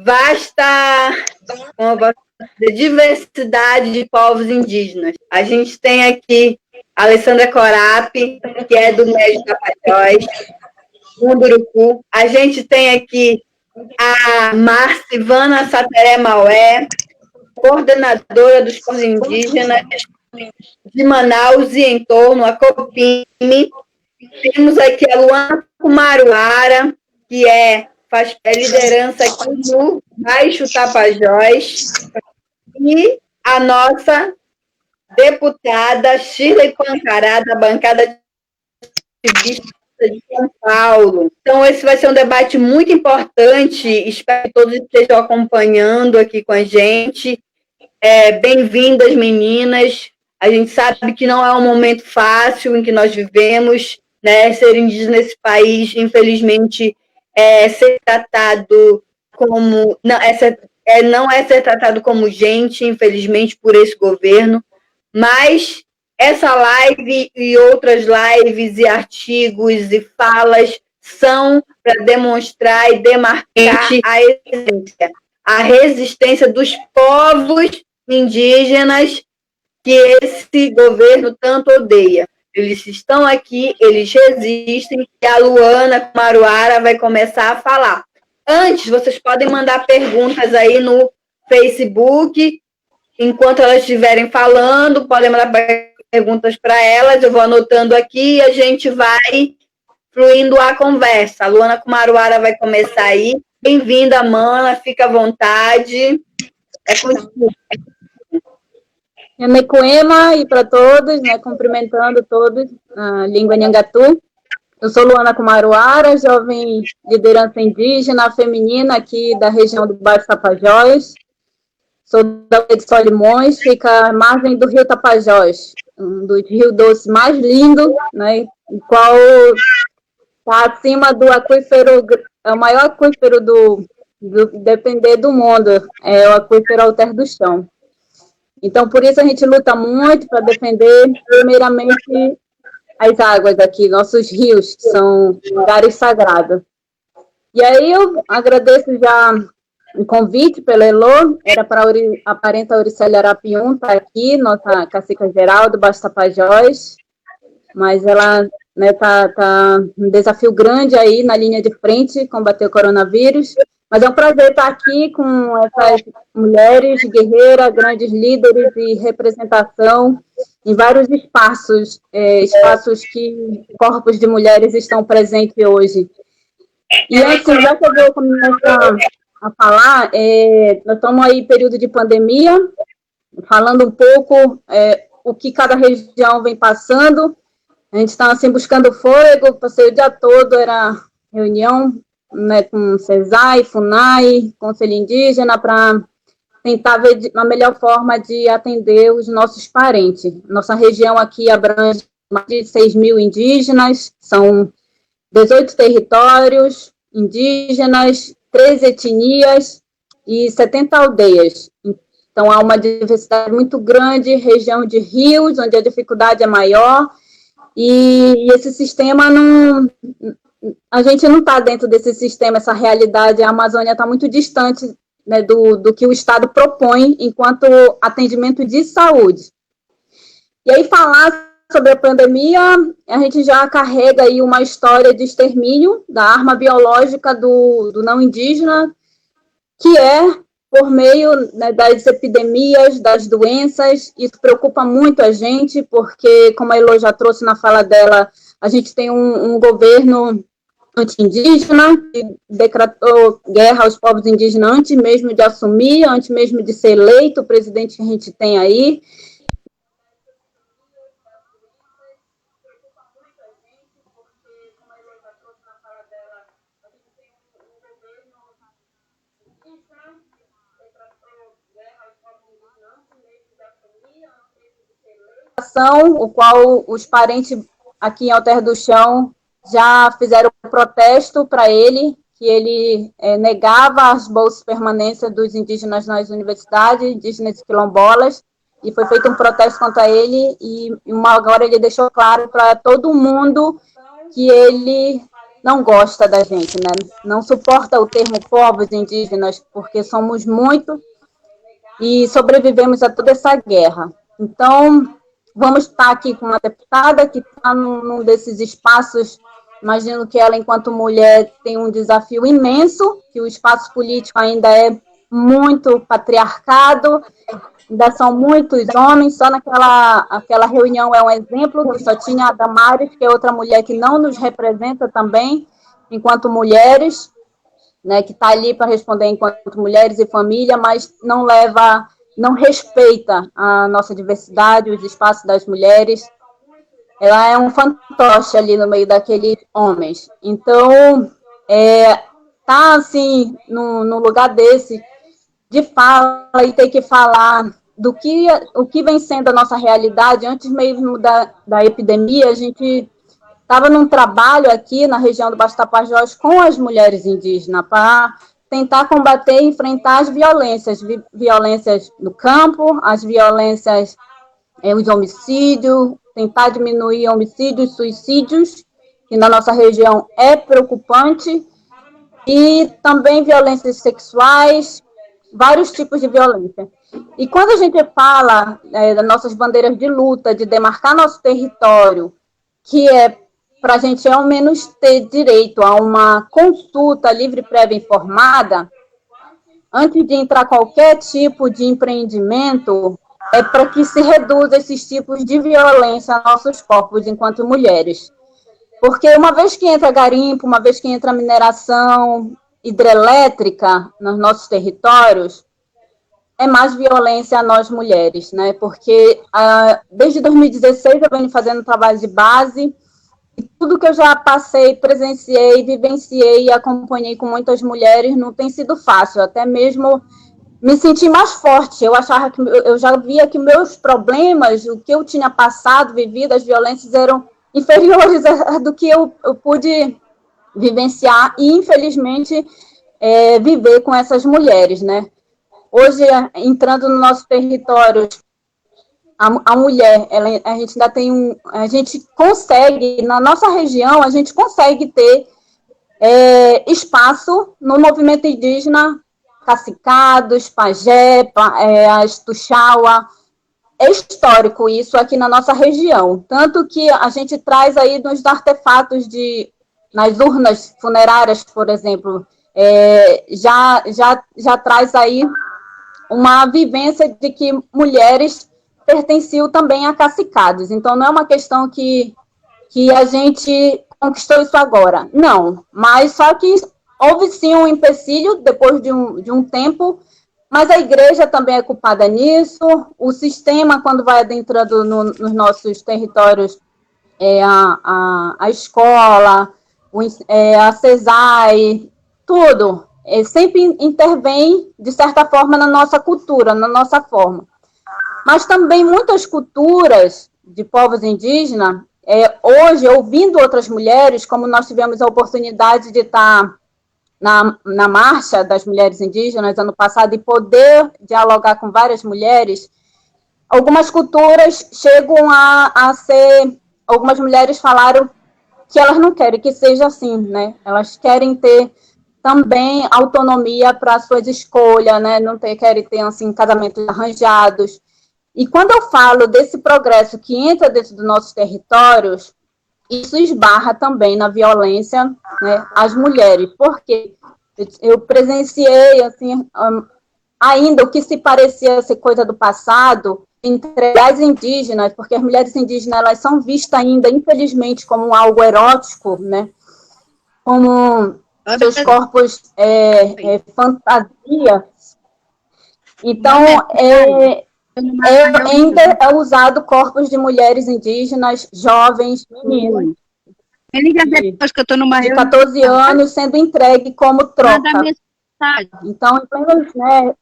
vasta, como eu posso dizer, diversidade de povos indígenas. A gente tem aqui a Alessandra Corapi, que é do Médio Tapajós, Munduruku. A gente tem aqui a Marcivana Sateré Maué, coordenadora dos povos indígenas de Manaus e em torno, a Copime. Temos aqui a Luana Kumaruara, que faz liderança aqui no Baixo Tapajós, e a nossa deputada Shirley Pancará, da bancada de São Paulo. Então, esse vai ser um debate muito importante, espero que todos estejam acompanhando aqui com a gente. Bem-vindas, meninas. A gente sabe que não é um momento fácil em que nós vivemos, né? Ser indígena nesse país, infelizmente, ser tratado como... não é ser tratado como gente, infelizmente, por esse governo, mas essa live e outras lives e artigos e falas são para demonstrar e demarcar a resistência dos povos indígenas que esse governo tanto odeia. Eles estão aqui, eles resistem, e a Luana Kumaruara vai começar a falar. Antes, vocês podem mandar perguntas aí no Facebook, enquanto elas estiverem falando, podem mandar perguntas para elas, eu vou anotando aqui e a gente vai fluindo a conversa. A Luana Kumaruara vai começar aí. Bem-vinda, Mana, fica à vontade. Contigo. Mecoema e para todos, né, cumprimentando todos, a língua Nhangatu. Eu sou Luana Kumaruara, jovem liderança indígena feminina aqui da região do Baixo Tapajós. Sou da de Solimões, fica à margem do rio Tapajós, um dos rios doces mais lindos, né, o qual está acima do aquífero, é o maior aquífero do depender do mundo, é o aquífero Alter do Chão. Então, por isso a gente luta muito para defender, primeiramente, as águas aqui, nossos rios, que são lugares sagrados. E aí eu agradeço já o convite pela Elô, era para a parenta Auricélia Arapiun estar aqui, nossa cacica geral do Baixo Tapajós, mas ela tá um desafio grande aí na linha de frente, combater o coronavírus. Mas é um prazer estar aqui com essas mulheres guerreiras, grandes líderes e representação em vários espaços, espaços que corpos de mulheres estão presentes hoje. E antes, já que eu vou começar a falar, nós estamos aí em período de pandemia, falando um pouco o que cada região vem passando. A gente está assim, buscando fôlego, passei o dia todo, era reunião, né, com CESAI, FUNAI, Conselho Indígena, para tentar ver a melhor forma de atender os nossos parentes. Nossa região aqui abrange mais de 6.000 indígenas, são 18 territórios indígenas, 13 etnias e 70 aldeias. Então, há uma diversidade muito grande, região de rios, onde a dificuldade é maior, e esse sistema não... A gente não está dentro desse sistema, essa realidade, a Amazônia está muito distante, né, do que o Estado propõe enquanto atendimento de saúde. E aí, falar sobre a pandemia, a gente já carrega aí uma história de extermínio da arma biológica do não indígena, que por meio, né, das epidemias, das doenças. Isso preocupa muito a gente, porque, como a Elô já trouxe na fala dela, a gente tem um governo anti-indígena, que decretou guerra aos povos indígenas antes mesmo de assumir, antes mesmo de ser eleito o presidente que a gente tem aí. O qual os parentes aqui em Alter do Chão já fizeram um protesto para ele, que ele negava as bolsas de permanência dos indígenas nas universidades, indígenas e quilombolas, e foi feito um protesto contra ele, e agora ele deixou claro para todo mundo que ele não gosta da gente, né? Não suporta o termo povos indígenas, porque somos muitos e sobrevivemos a toda essa guerra. Então, vamos estar aqui com uma deputada que está num desses espaços. Imagino que ela, enquanto mulher, tem um desafio imenso, que o espaço político ainda é muito patriarcado, ainda são muitos homens, só aquela reunião é um exemplo, que só tinha a Damares, que é outra mulher que não nos representa também, enquanto mulheres, né, que está ali para responder enquanto mulheres e família, mas não respeita a nossa diversidade, os espaços das mulheres. Ela é um fantoche ali no meio daqueles homens. Então, tá assim, no lugar desse, de fala, e ter que falar o que vem sendo a nossa realidade. Antes mesmo da epidemia, a gente estava num trabalho aqui na região do Baixo Tapajós com as mulheres indígenas para tentar combater e enfrentar as violências no campo, as violências, os homicídios, tentar diminuir homicídios, suicídios, que na nossa região é preocupante, e também violências sexuais, vários tipos de violência. E quando a gente fala das nossas bandeiras de luta, de demarcar nosso território, que para a gente ao menos ter direito a uma consulta livre, prévia e informada, antes de entrar qualquer tipo de empreendimento, é para que se reduza esses tipos de violência a nossos corpos enquanto mulheres. Porque uma vez que entra garimpo, uma vez que entra mineração hidrelétrica nos nossos territórios, é mais violência a nós mulheres, né? Porque desde 2016 eu venho fazendo trabalho de base, e tudo que eu já passei, presenciei, vivenciei e acompanhei com muitas mulheres não tem sido fácil, até mesmo me senti mais forte. Eu achava que eu já via que meus problemas, o que eu tinha passado, vivido, as violências eram inferiores do que eu pude vivenciar e, infelizmente, viver com essas mulheres, né? Hoje, entrando no nosso território, a mulher, a gente ainda tem a gente consegue, na nossa região, a gente consegue ter espaço no movimento indígena, Cacicados, Pajé, as Tuxaua. É histórico isso aqui na nossa região, tanto que a gente traz aí nos artefatos nas urnas funerárias, por exemplo, já traz aí uma vivência de que mulheres pertenciam também a cacicados. Então, não é uma questão que a gente conquistou isso agora. Não, mas só que houve sim um empecilho depois de um tempo, mas a igreja também é culpada nisso, o sistema, quando vai adentrando nos nossos territórios, a escola, a CESAI, tudo, sempre intervém, de certa forma, na nossa cultura, na nossa forma. Mas também muitas culturas de povos indígenas, hoje, ouvindo outras mulheres, como nós tivemos a oportunidade de estar na Marcha das Mulheres Indígenas, ano passado, e poder dialogar com várias mulheres, algumas culturas chegam a ser... Algumas mulheres falaram que elas não querem que seja assim, né? Elas querem ter também autonomia para suas escolhas, né? Querem ter, assim, casamentos arranjados. E quando eu falo desse progresso que entra dentro dos nossos territórios, isso esbarra também na violência, né, às mulheres, porque eu presenciei, assim, ainda o que se parecia ser coisa do passado, entre as indígenas, porque as mulheres indígenas, elas são vistas ainda, infelizmente, como algo erótico, né, como seus corpos fantasia. Então, ainda é usado corpos de mulheres indígenas, jovens, meninas, Me liga depois que eu estou numa de reunião. 14 anos, sendo entregue como troca. Então, em pleno, né,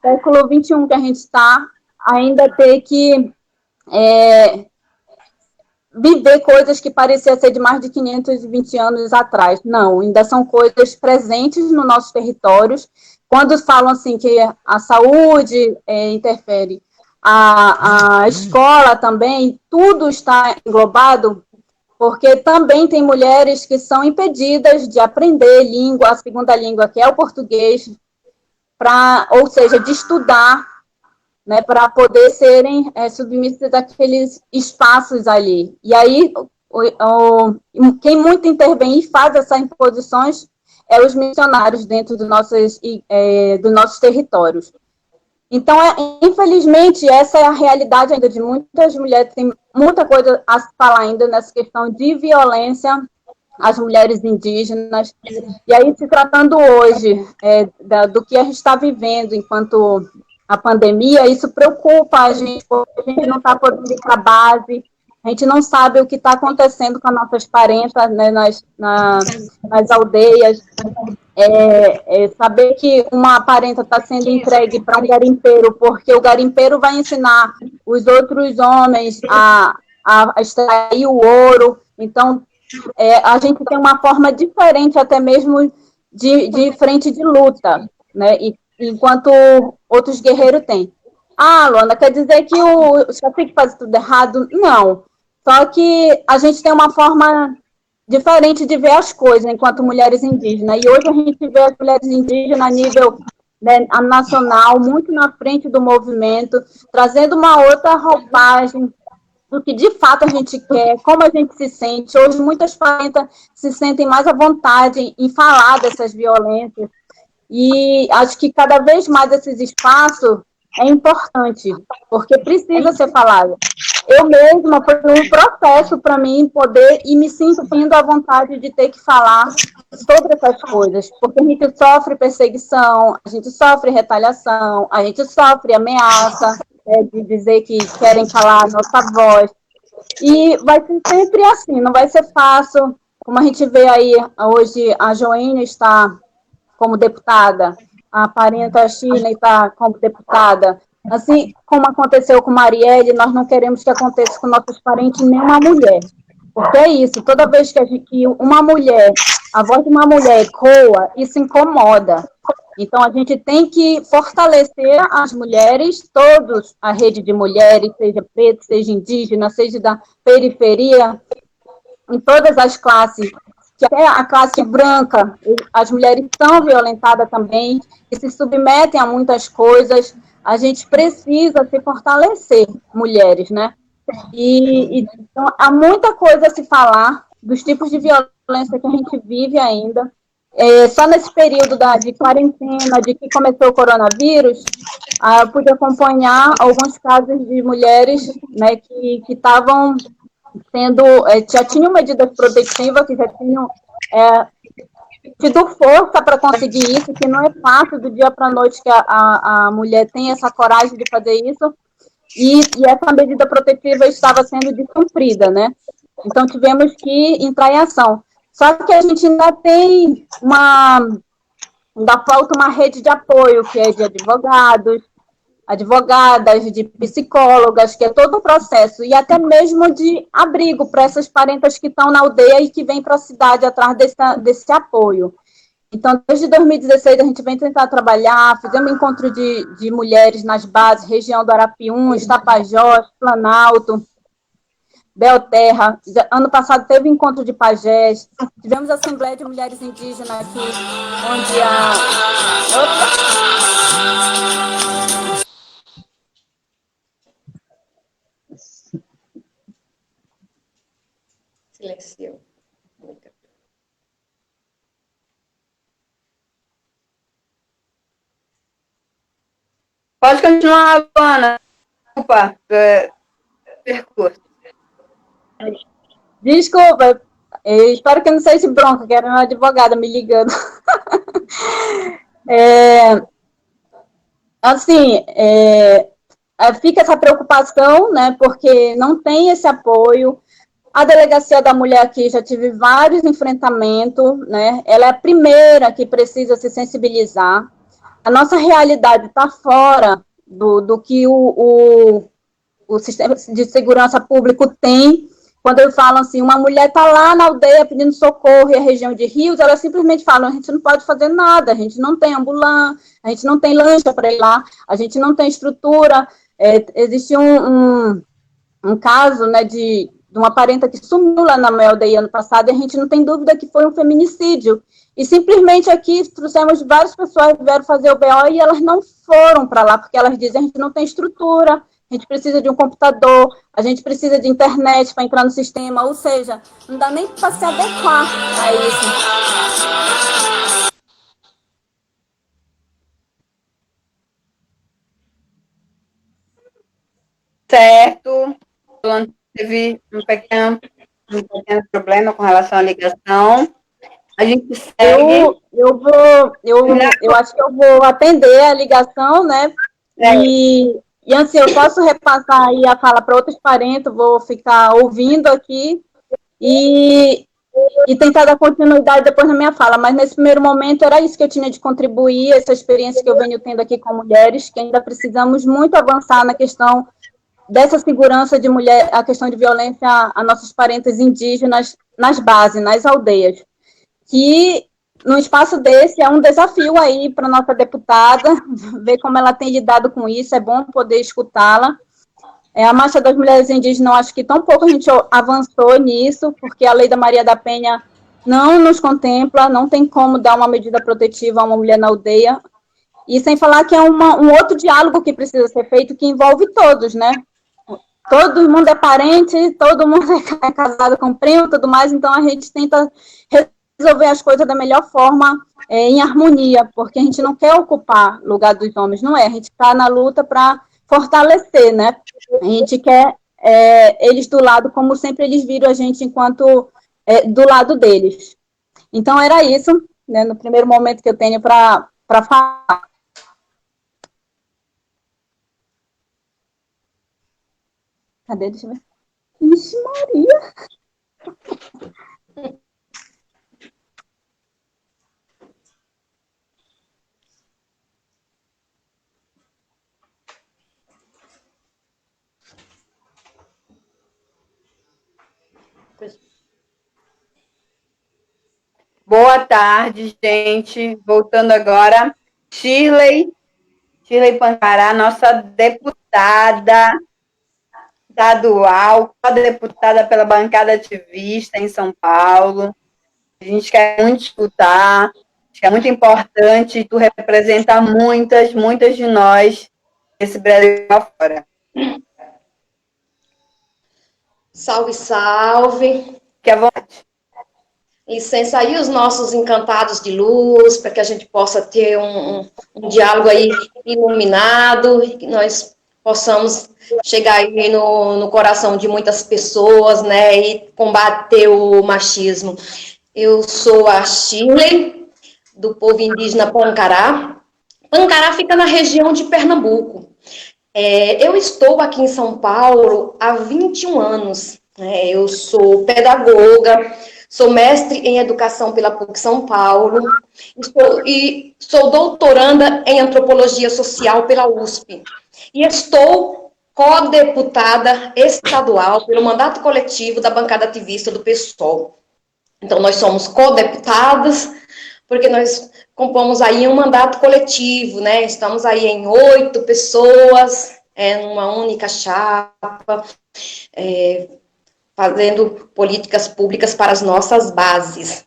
século XXI que a gente está, ainda ter que viver coisas que pareciam ser de mais de 520 anos atrás. Não, ainda são coisas presentes nos nossos territórios. Quando falam assim que a saúde interfere, a escola também, tudo está englobado, porque também tem mulheres que são impedidas de aprender a segunda língua, que é o português, ou seja, de estudar, né, para poder serem submissas àqueles espaços ali. E aí, quem muito intervém e faz essas imposições é os missionários dentro dos nossos territórios. Então, infelizmente, essa é a realidade ainda de muitas mulheres, tem muita coisa a se falar ainda nessa questão de violência às mulheres indígenas. E aí, se tratando hoje do que a gente está vivendo enquanto a pandemia, isso preocupa a gente, porque a gente não está podendo ir para a base, a gente não sabe o que está acontecendo com as nossas parentas, né, nas aldeias. Saber que uma parenta está sendo entregue para um garimpeiro, porque o garimpeiro vai ensinar os outros homens a extrair o ouro. Então, a gente tem uma forma diferente até mesmo de frente de luta, né? Enquanto outros guerreiros têm. Luana, quer dizer que o cacique faz tudo errado? Não. Só que a gente tem uma forma diferente de ver as coisas enquanto mulheres indígenas. E hoje a gente vê as mulheres indígenas a nível, né, nacional, muito na frente do movimento, trazendo uma outra roupagem do que de fato a gente quer, como a gente se sente. Hoje muitas parentas se sentem mais à vontade em falar dessas violências. E acho que cada vez mais esses espaços é importante, porque precisa ser falado. Eu mesma, foi um processo para mim poder e me sentindo à vontade de ter que falar sobre essas coisas, porque a gente sofre perseguição, a gente sofre retaliação, a gente sofre ameaça, de dizer que querem calar a nossa voz. E vai ser sempre assim, não vai ser fácil. Como a gente vê aí, hoje a Joênia está como deputada, a parenta China está como deputada. Assim como aconteceu com Marielle, nós não queremos que aconteça com nossos parentes nem uma mulher. Porque é isso, toda vez que uma mulher, a voz de uma mulher ecoa, isso incomoda. Então, a gente tem que fortalecer as mulheres, todos, a rede de mulheres, seja preta, seja indígena, seja da periferia, em todas as classes, que até a classe branca, as mulheres são violentadas também, e se submetem a muitas coisas. A gente precisa se fortalecer, mulheres, né? Então, há muita coisa a se falar dos tipos de violência que a gente vive ainda. Só nesse período de quarentena, de que começou o coronavírus, eu pude acompanhar alguns casos de mulheres, né, que estavam já tinham medidas protetivas, que já tinham tido força para conseguir isso, que não é fácil do dia para a noite que a mulher tem essa coragem de fazer isso, e essa medida protetiva estava sendo descumprida, né? Então, tivemos que entrar em ação. Só que a gente ainda tem ainda falta uma rede de apoio, que é de advogadas, de psicólogas, que é todo o processo, e até mesmo de abrigo para essas parentas que estão na aldeia e que vêm para a cidade atrás desse apoio. Então, desde 2016, a gente vem tentar trabalhar, fizemos encontro de mulheres nas bases, região do Arapiuns, Tapajós, Planalto, Belterra. Ano passado teve encontro de pajés, tivemos a Assembleia de Mulheres Indígenas aqui, onde Silenciou. Pode continuar, Ana. Desculpa, percurso. Desculpa, eu espero que não seja bronca, que era uma advogada me ligando. Fica essa preocupação, né, porque não tem esse apoio. A Delegacia da Mulher aqui já tive vários enfrentamentos, né, ela é a primeira que precisa se sensibilizar. A nossa realidade está fora do que o sistema de segurança público tem. Quando eu falo assim, uma mulher está lá na aldeia pedindo socorro e a região de Rios, ela simplesmente fala, a gente não pode fazer nada, a gente não tem ambulância, a gente não tem lancha para ir lá, a gente não tem estrutura. Existe um caso, né, de de uma parenta que sumiu lá na minha aldeia ano passado, e a gente não tem dúvida que foi um feminicídio. E simplesmente aqui trouxemos várias pessoas que vieram fazer o BO e elas não foram para lá, porque elas dizem: a gente não tem estrutura, a gente precisa de um computador, a gente precisa de internet para entrar no sistema, ou seja, não dá nem para se adequar a isso. Certo, teve um pequeno problema com relação à ligação. A gente segue. Eu acho que eu vou atender a ligação, né? E assim, eu posso repassar aí a fala para outros parentes, vou ficar ouvindo aqui e tentar dar continuidade depois na minha fala, mas nesse primeiro momento era isso que eu tinha de contribuir, essa experiência que eu venho tendo aqui com mulheres, que ainda precisamos muito avançar na questão dessa segurança de mulher, a questão de violência a nossos parentes indígenas nas bases, nas aldeias. Que num espaço desse é um desafio aí para nossa deputada, ver como ela tem lidado com isso, é bom poder escutá-la. A Marcha das Mulheres Indígenas, acho que tão pouco a gente avançou nisso, porque a Lei da Maria da Penha não nos contempla, não tem como dar uma medida protetiva a uma mulher na aldeia, e sem falar que é um outro diálogo que precisa ser feito, que envolve todos, né? Todo mundo é parente, todo mundo é casado com primo e tudo mais, então a gente tenta resolver as coisas da melhor forma, em harmonia, porque a gente não quer ocupar o lugar dos homens, não é? A gente está na luta para fortalecer, né? A gente quer eles do lado, como sempre eles viram a gente enquanto do lado deles. Então era isso, né, no primeiro momento que eu tenho para falar. Cadê? Deixa eu ver. Ixi, Maria! Boa tarde, gente. Voltando agora, Shirley Pancará, nossa deputada estadual, deputada pela bancada ativista em São Paulo. A gente quer muito escutar, acho que é muito importante, tu representa muitas de nós nesse Brasil afora. Salve, salve. Que à vontade. Licença aí os nossos encantados de luz, para que a gente possa ter um diálogo aí iluminado, e que nós possamos chegar aí no coração de muitas pessoas, né, e combater o machismo. Eu sou a Shirley, do povo indígena Pancará. Pancará fica na região de Pernambuco. Eu estou aqui em São Paulo há 21 anos. Eu sou pedagoga, sou mestre em educação pela PUC São Paulo e sou doutoranda em antropologia social pela USP. E estou co-deputada estadual pelo mandato coletivo da bancada ativista do PSOL. Então, nós somos co-deputadas, porque nós compomos aí um mandato coletivo, né? Estamos aí em 8 pessoas, numa única chapa, fazendo políticas públicas para as nossas bases.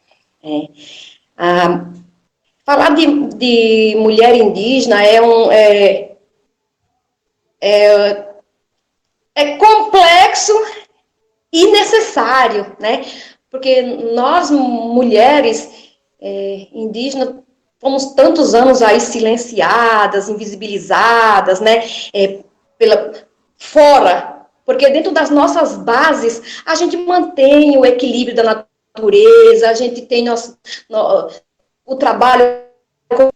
Falar de mulher indígena é complexo e necessário, né? Porque nós, mulheres indígenas, fomos tantos anos aí silenciadas, invisibilizadas, né? Fora. Porque dentro das nossas bases, a gente mantém o equilíbrio da natureza, a gente tem o trabalho com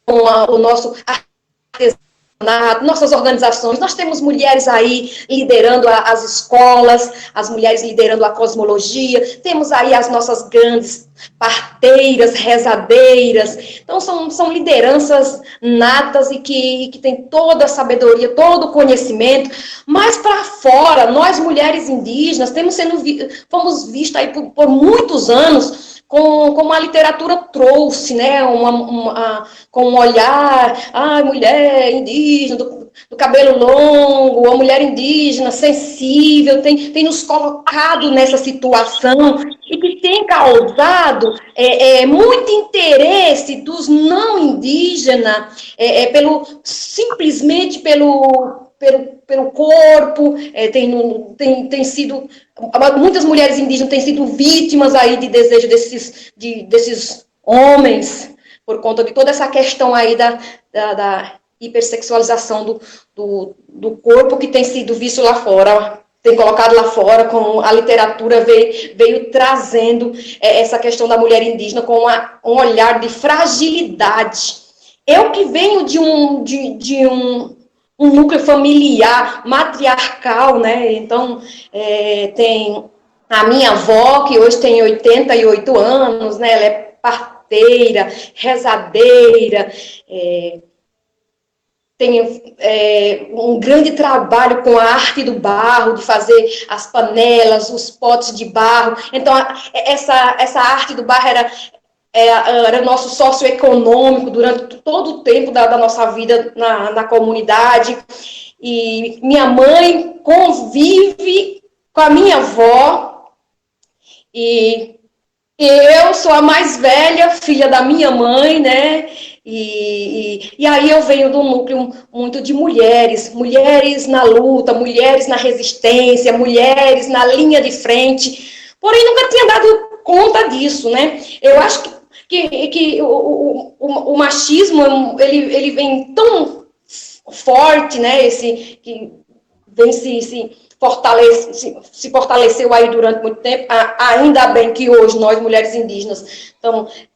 o nosso artesanato, nossas organizações. Nós temos mulheres aí liderando as escolas, as mulheres liderando a cosmologia, temos aí as nossas grandes parteiras, rezadeiras. Então, são lideranças natas e que têm toda a sabedoria, todo o conhecimento. Mas para fora, nós mulheres indígenas fomos vistas aí por muitos anos como a literatura trouxe, né, com um olhar, mulher indígena, do cabelo longo, a mulher indígena sensível, tem nos colocado nessa situação e que tem causado muito interesse dos não indígenas simplesmente pelo corpo, tem sido, muitas mulheres indígenas têm sido vítimas aí de desejo desses homens, por conta de toda essa questão aí da hipersexualização do corpo que tem sido visto lá fora, tem colocado lá fora, como a literatura veio trazendo essa questão da mulher indígena com um olhar de fragilidade. Eu que venho de um núcleo familiar, matriarcal, né? Então, tem a minha avó, que hoje tem 88 anos, né? Ela é parteira, rezadeira, tem um grande trabalho com a arte do barro, de fazer as panelas, os potes de barro. Então, essa arte do barro era nosso socioeconômico durante todo o tempo da nossa vida na comunidade. E minha mãe convive com a minha avó, e eu sou a mais velha, filha da minha mãe, né? E aí eu venho de um núcleo muito de mulheres na luta, mulheres na resistência, mulheres na linha de frente, porém nunca tinha dado conta disso, né? Eu acho que o machismo, ele vem tão forte, né? Que vem se fortaleceu aí durante muito tempo. Ainda bem que hoje nós, mulheres indígenas, estamos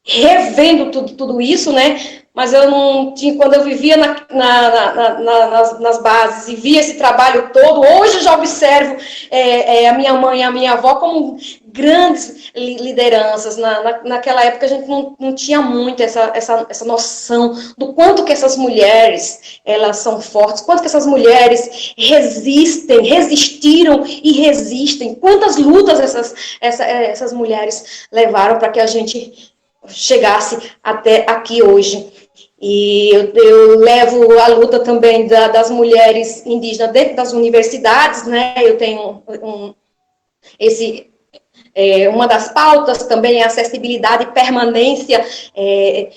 revendo tudo isso, né? Mas eu não tinha, quando eu vivia nas bases e via esse trabalho todo, hoje eu já observo a minha mãe e a minha avó como grandes lideranças. Naquela época a gente não tinha muito essa noção do quanto que essas mulheres, elas são fortes, quanto que essas mulheres resistiram e resistem, quantas lutas essas mulheres levaram para que a gente chegasse até aqui hoje. E eu levo a luta também das mulheres indígenas dentro das universidades, né? Eu tenho uma das pautas também é a acessibilidade e permanência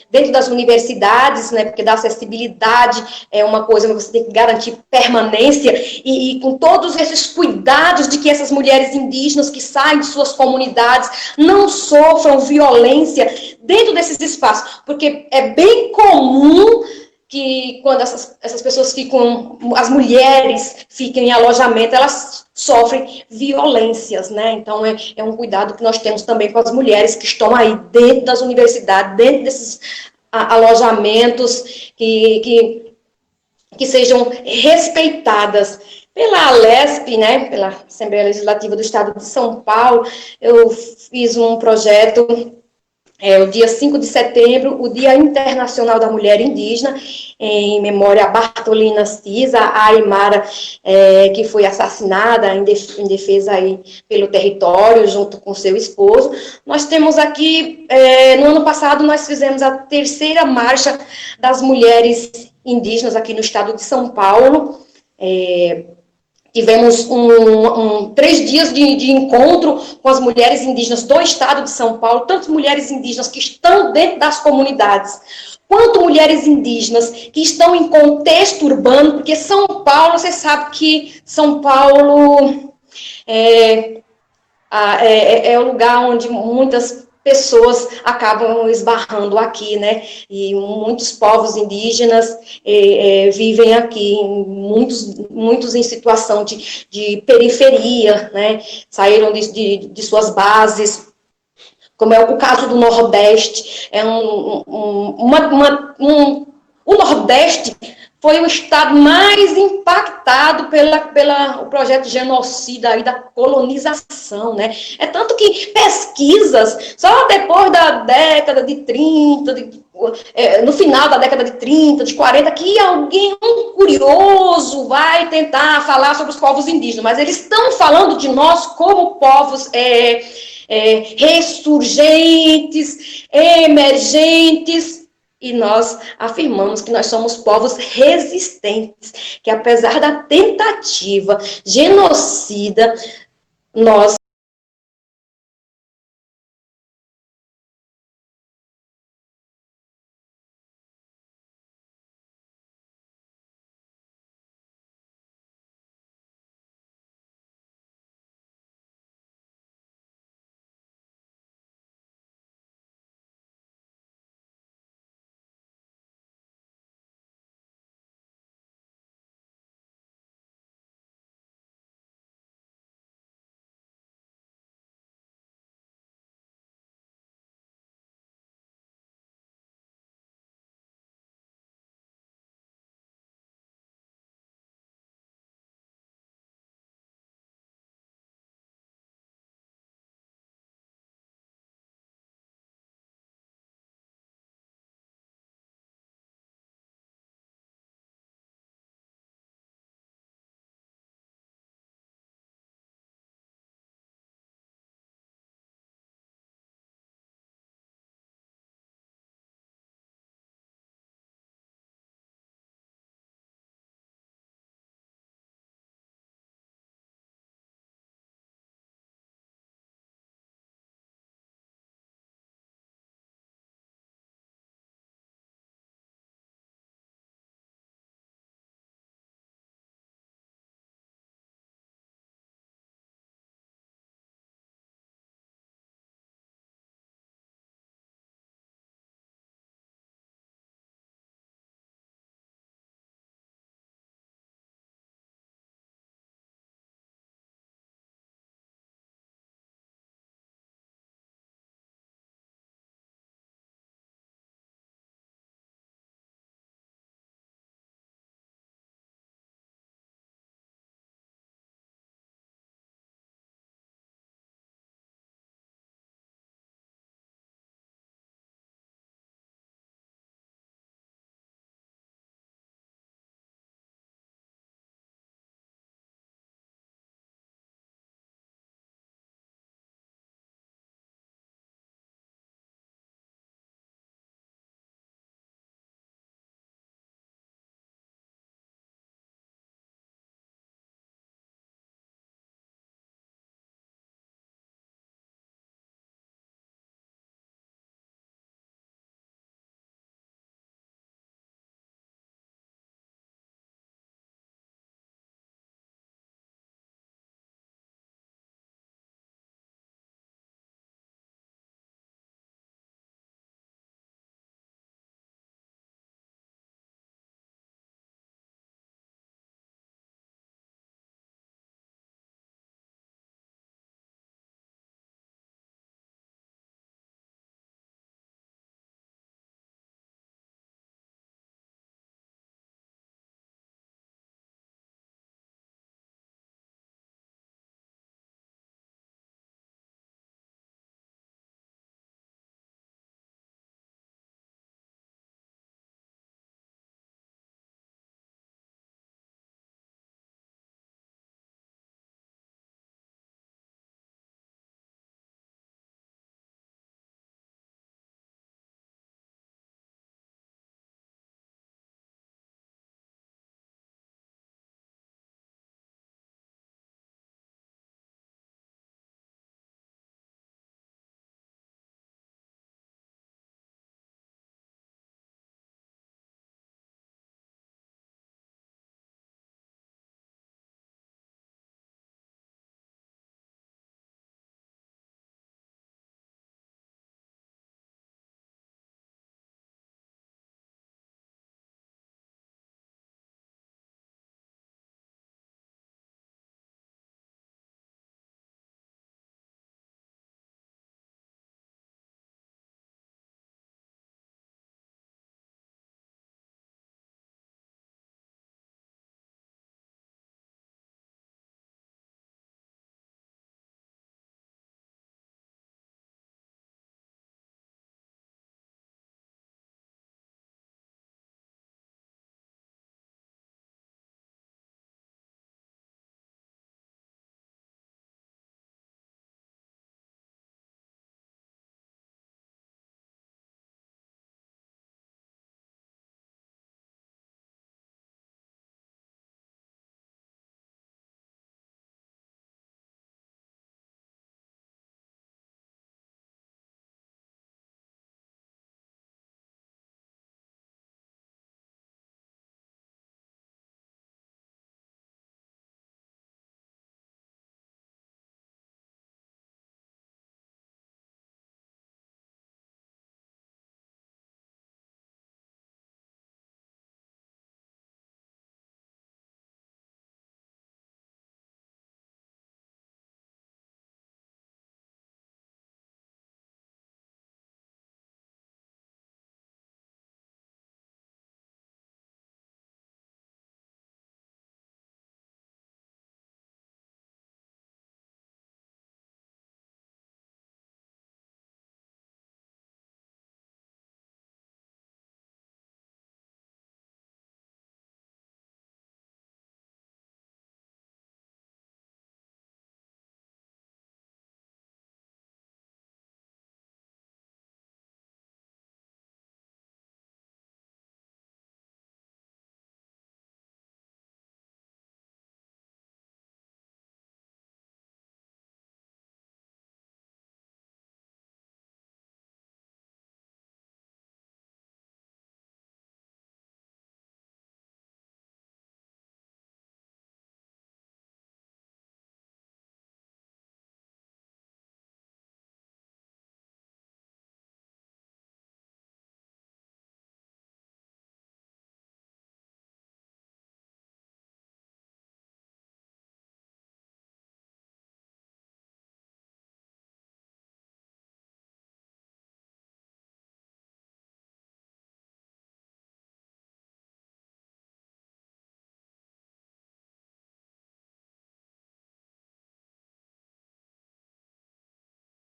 dentro das universidades, né? Porque da acessibilidade é uma coisa que você tem que garantir permanência, e com todos esses cuidados de que essas mulheres indígenas que saem de suas comunidades não sofram violência dentro desses espaços, porque é bem comum que quando essas pessoas as mulheres ficam em alojamento, elas sofrem violências, né? Então, é um cuidado que nós temos também com as mulheres que estão aí dentro das universidades, dentro desses alojamentos, que sejam respeitadas. Pela Alesp, né, pela Assembleia Legislativa do Estado de São Paulo, eu fiz um projeto, o dia 5 de setembro, o Dia Internacional da Mulher Indígena, em memória a Bartolina Cisa, a Aymara, que foi assassinada em defesa aí pelo território, junto com seu esposo. Nós temos aqui, no ano passado, nós fizemos a 3ª Marcha das Mulheres Indígenas aqui no estado de São Paulo. Tivemos 3 dias de encontro com as mulheres indígenas do estado de São Paulo, tanto mulheres indígenas que estão dentro das comunidades, quanto mulheres indígenas que estão em contexto urbano, porque São Paulo, você sabe que São Paulo é o lugar onde muitas pessoas acabam esbarrando aqui, né? E muitos povos indígenas vivem aqui, muitos em situação de periferia, né? Saíram de suas bases, como é o caso do Nordeste. O Nordeste foi o estado mais impactado pelo projeto genocida aí da colonização, né? É tanto que pesquisas, só depois da década de 30, no final da década de 30, de 40, que um curioso vai tentar falar sobre os povos indígenas, mas eles estão falando de nós como povos ressurgentes, emergentes, e nós afirmamos que nós somos povos resistentes, que apesar da tentativa genocida, nós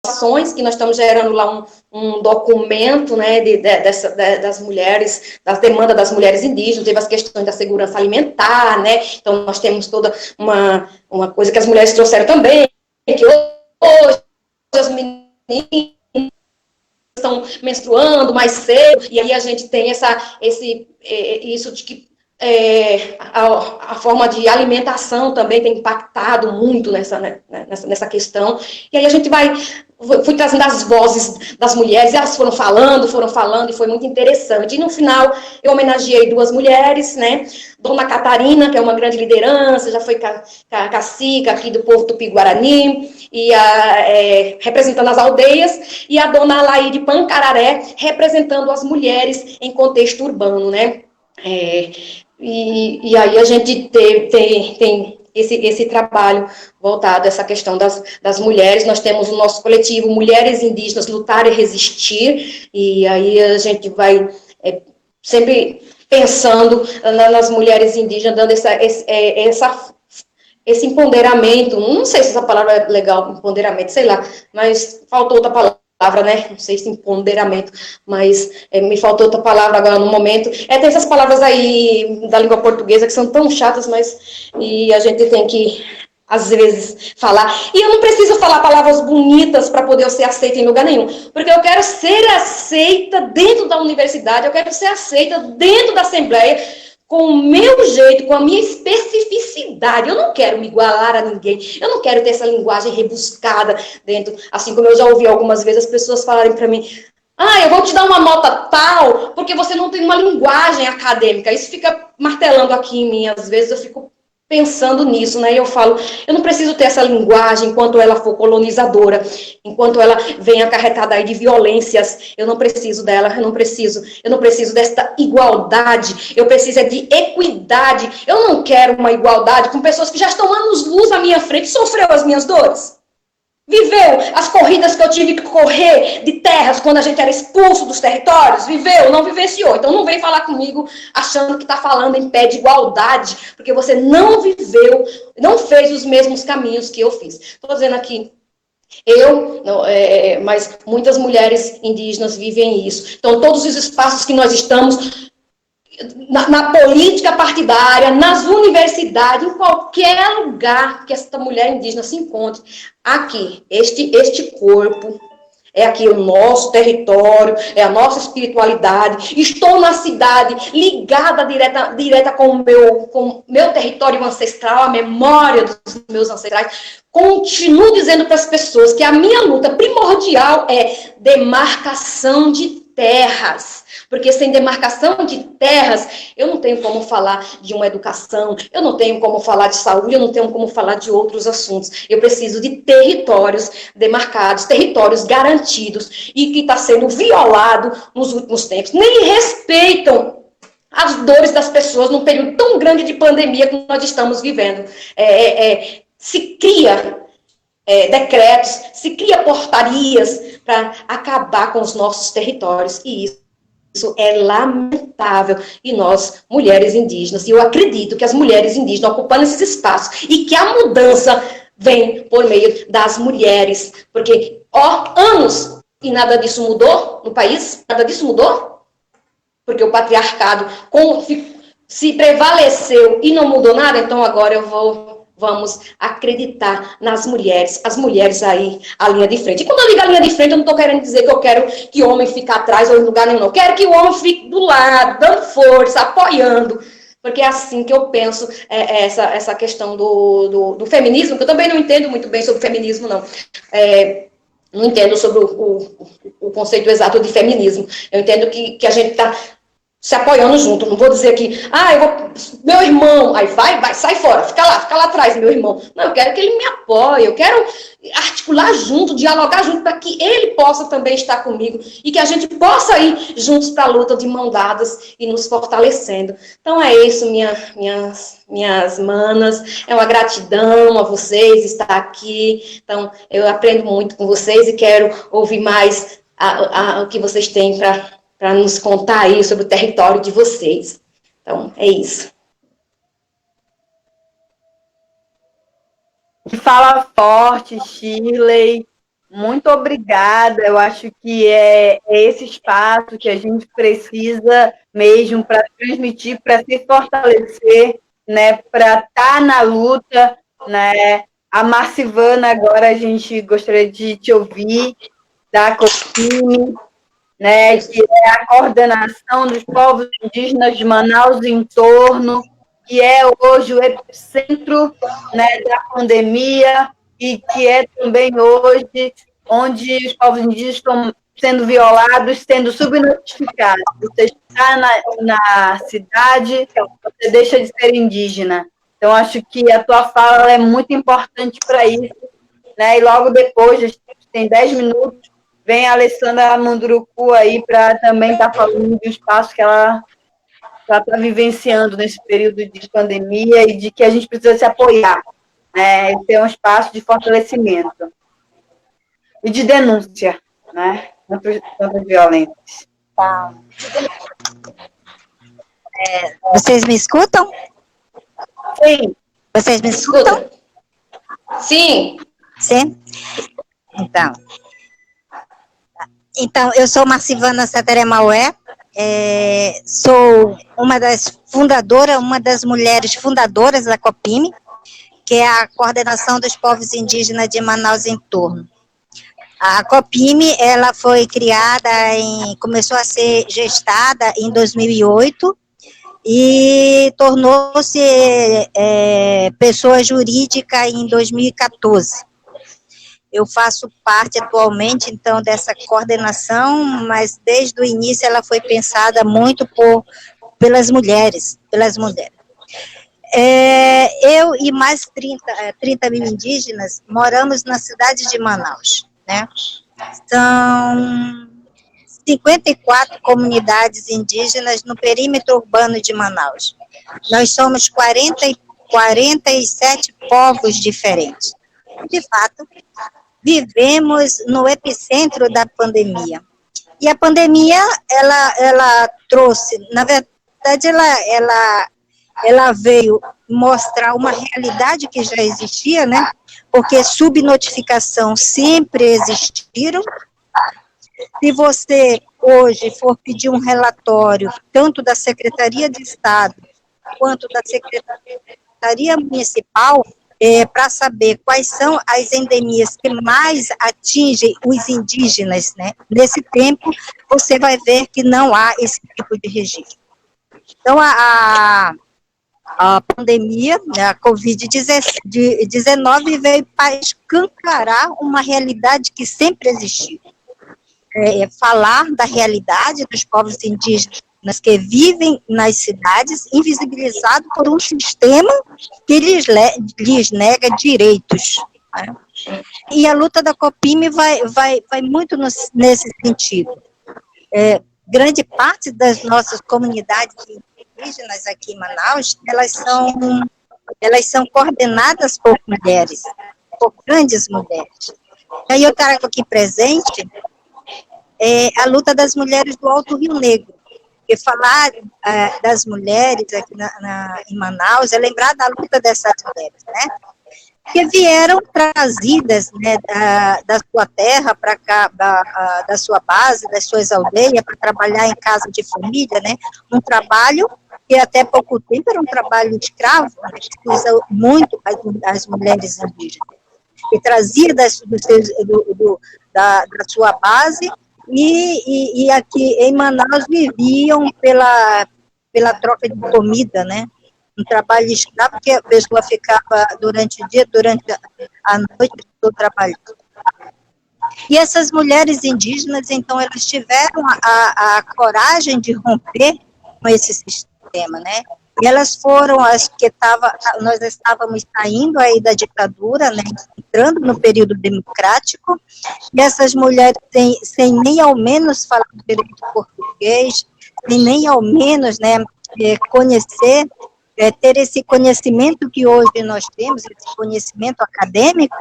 ações, que nós estamos gerando lá um documento, né, das mulheres, das demandas das mulheres indígenas, teve as questões da segurança alimentar, né, então nós temos toda uma coisa que as mulheres trouxeram também, que hoje as meninas estão menstruando mais cedo, e aí a gente tem isso de que a forma de alimentação também tem impactado muito nessa questão, e aí a gente fui trazendo as vozes das mulheres, e elas foram falando, e foi muito interessante. E no final, eu homenageei 2 mulheres, né? Dona Catarina, que é uma grande liderança, já foi cacica aqui do povo Tupi-Guarani, e representando as aldeias, e a Dona Alaide Pancararé, representando as mulheres em contexto urbano, né? E aí a gente tem esse trabalho voltado a essa questão das mulheres. Nós temos o nosso coletivo Mulheres Indígenas Lutar e Resistir, e aí a gente vai sempre pensando nas mulheres indígenas, dando esse empoderamento, não sei se essa palavra é legal, empoderamento, sei lá, mas faltou outra palavra, né? Não sei se empoderamento, mas me faltou outra palavra agora no momento. Tem essas palavras aí da língua portuguesa que são tão chatas, e a gente tem que, às vezes, falar. E eu não preciso falar palavras bonitas para poder ser aceita em lugar nenhum, porque eu quero ser aceita dentro da universidade, eu quero ser aceita dentro da Assembleia, com o meu jeito, com a minha especificidade. Eu não quero me igualar a ninguém, eu não quero ter essa linguagem rebuscada dentro, assim como eu já ouvi algumas vezes as pessoas falarem para mim, eu vou te dar uma nota tal, porque você não tem uma linguagem acadêmica. Isso fica martelando aqui em mim, às vezes eu fico pensando nisso, né? E eu falo, eu não preciso ter essa linguagem enquanto ela for colonizadora, enquanto ela vem acarretada aí de violências. Eu não preciso dela, eu não preciso desta igualdade, eu preciso de equidade. Eu não quero uma igualdade com pessoas que já estão anos-luz à minha frente, sofreu as minhas dores. Viveu as corridas que eu tive que correr de terras quando a gente era expulso dos territórios? Viveu? Não vivenciou. Então não vem falar comigo achando que está falando em pé de igualdade, porque você não viveu, não fez os mesmos caminhos que eu fiz. Estou dizendo aqui, mas muitas mulheres indígenas vivem isso. Então todos os espaços que nós estamos, na política partidária, nas universidades, em qualquer lugar que essa mulher indígena se encontre, aqui, este corpo, é aqui o nosso território, é a nossa espiritualidade. Estou na cidade, ligada direta com o meu território ancestral, a memória dos meus ancestrais. Continuo dizendo para as pessoas que a minha luta primordial é demarcação de terras, porque sem demarcação de terras, eu não tenho como falar de uma educação, eu não tenho como falar de saúde, eu não tenho como falar de outros assuntos. Eu preciso de territórios demarcados, territórios garantidos, e que está sendo violado nos últimos tempos. Nem respeitam as dores das pessoas num período tão grande de pandemia que nós estamos vivendo. Se cria decretos, se cria portarias para acabar com os nossos territórios, e isso é lamentável. E nós, mulheres indígenas, e eu acredito que as mulheres indígenas ocupando esses espaços, e que a mudança vem por meio das mulheres, porque, anos, e nada disso mudou no país, nada disso mudou, porque o patriarcado se prevaleceu e não mudou nada. Então agora vamos acreditar nas mulheres, as mulheres aí, a linha de frente. E quando eu digo a linha de frente, eu não estou querendo dizer que eu quero que o homem fique atrás ou em lugar nenhum, não. Eu quero que o homem fique do lado, dando força, apoiando, porque é assim que eu penso essa questão do feminismo, que eu também não entendo muito bem sobre o feminismo, não. Não entendo sobre o conceito exato de feminismo. Eu entendo que a gente está se apoiando junto. Não vou dizer que, meu irmão, aí vai, sai fora, fica lá atrás, meu irmão. Não, eu quero que ele me apoie, eu quero articular junto, dialogar junto, para que ele possa também estar comigo, e que a gente possa ir juntos para a luta de mão dadas e nos fortalecendo. Então é isso, minhas manas, é uma gratidão a vocês estar aqui. Então eu aprendo muito com vocês e quero ouvir mais o que vocês têm para nos contar aí sobre o território de vocês. Então, é isso. Fala forte, Shirley. Muito obrigada. Eu acho que é esse espaço que a gente precisa mesmo para transmitir, para se fortalecer, né, para estar na luta, né? A Marcivana, agora a gente gostaria de te ouvir, da COPIME, né, que é a coordenação dos povos indígenas de Manaus e entorno, que é hoje o epicentro, né, da pandemia e que é também hoje onde os povos indígenas estão sendo violados, sendo subnotificados. Você está na cidade, você deixa de ser indígena. Então, acho que a tua fala é muito importante para isso, né? E logo depois, a gente tem 10 minutos, vem a Alessandra Munduruku aí para também estar falando de um espaço que ela está vivenciando nesse período de pandemia e de que a gente precisa se apoiar, né? Esse é um espaço de fortalecimento e de denúncia, né? Contra violências. Tá. Vocês me escutam? Sim. Vocês me escutam? Sim. Sim? Então, eu sou Marcivana Sateremaué, sou uma das mulheres fundadoras da COPIME, que é a Coordenação dos Povos Indígenas de Manaus e entorno. A COPIME, ela foi criada, começou a ser gestada em 2008 e tornou-se pessoa jurídica em 2014. Eu faço parte atualmente, então, dessa coordenação, mas desde o início ela foi pensada muito pelas mulheres. Eu e mais 30 mil indígenas moramos na cidade de Manaus, né? São 54 comunidades indígenas no perímetro urbano de Manaus. Nós somos 47 povos diferentes. De fato, vivemos no epicentro da pandemia. E a pandemia, ela trouxe, na verdade, ela veio mostrar uma realidade que já existia, né? Porque subnotificação sempre existiram. Se você hoje for pedir um relatório, tanto da Secretaria de Estado quanto da Secretaria Municipal, para saber quais são as endemias que mais atingem os indígenas, né? Nesse tempo, você vai ver que não há esse tipo de registro. Então, a pandemia, a Covid-19, veio para escancarar uma realidade que sempre existiu. Falar da realidade dos povos indígenas que vivem nas cidades, invisibilizado por um sistema que lhes nega direitos. Né? E a luta da COPIME vai muito nesse sentido. Grande parte das nossas comunidades indígenas aqui em Manaus, elas são coordenadas por mulheres, por grandes mulheres. E aí eu trago aqui presente a luta das mulheres do Alto Rio Negro. Porque falar das mulheres aqui em Manaus é lembrar da luta dessas mulheres, né? Que vieram trazidas, né, da sua terra para cá, da sua base, das suas aldeias, para trabalhar em casa de família, né? Um trabalho que até pouco tempo era um trabalho escravo, né, que usa muito as mulheres indígenas. E trazia da sua base. E aqui em Manaus viviam pela troca de comida, né? Um trabalho escravo que a pessoa ficava durante o dia, durante a noite, todo trabalhando. E essas mulheres indígenas, então, elas tiveram a coragem de romper com esse sistema, né? E elas foram as que nós estávamos saindo aí da ditadura, né, entrando no período democrático, e essas mulheres sem nem ao menos falar direito português, sem nem ao menos, né, conhecer, ter esse conhecimento que hoje nós temos, esse conhecimento acadêmico,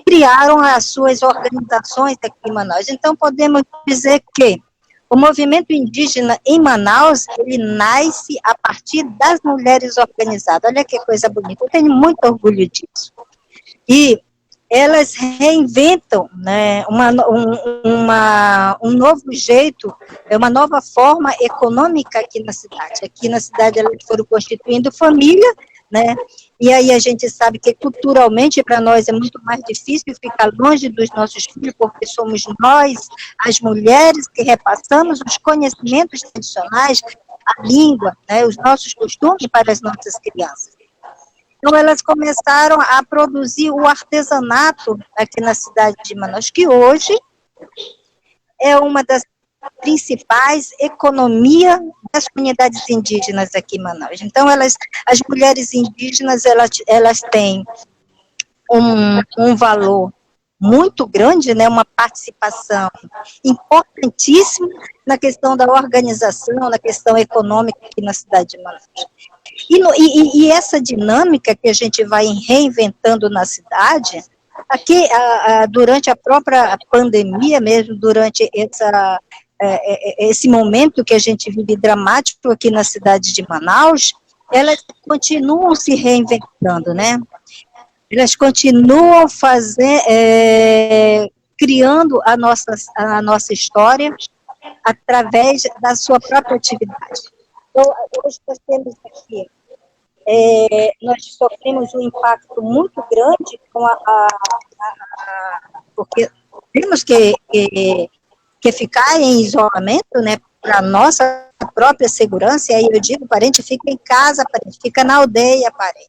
criaram as suas organizações aqui em Manaus. Então, podemos dizer que o movimento indígena em Manaus, ele nasce a partir das mulheres organizadas. Olha que coisa bonita, eu tenho muito orgulho disso. E elas reinventam, né, um novo jeito, uma nova forma econômica aqui na cidade. Aqui na cidade elas foram constituindo família, né, e aí a gente sabe que culturalmente para nós é muito mais difícil ficar longe dos nossos filhos, porque somos nós, as mulheres, que repassamos os conhecimentos tradicionais, a língua, né, os nossos costumes para as nossas crianças. Então, elas começaram a produzir o artesanato aqui na cidade de Manaus, que hoje é uma das principais economias das comunidades indígenas aqui em Manaus. Então, as mulheres indígenas, elas têm um valor muito grande, né, uma participação importantíssima na questão da organização, na questão econômica aqui na cidade de Manaus. E essa dinâmica que a gente vai reinventando na cidade, aqui, durante a própria pandemia mesmo, durante esse momento que a gente vive dramático aqui na cidade de Manaus, elas continuam se reinventando, né? Elas continuam criando a nossa história através da sua própria atividade. Então, hoje nós temos aqui, nós sofremos um impacto muito grande porque temos que ficar em isolamento, né, para a nossa própria segurança, e aí eu digo, parente fica em casa, parente fica na aldeia, parente.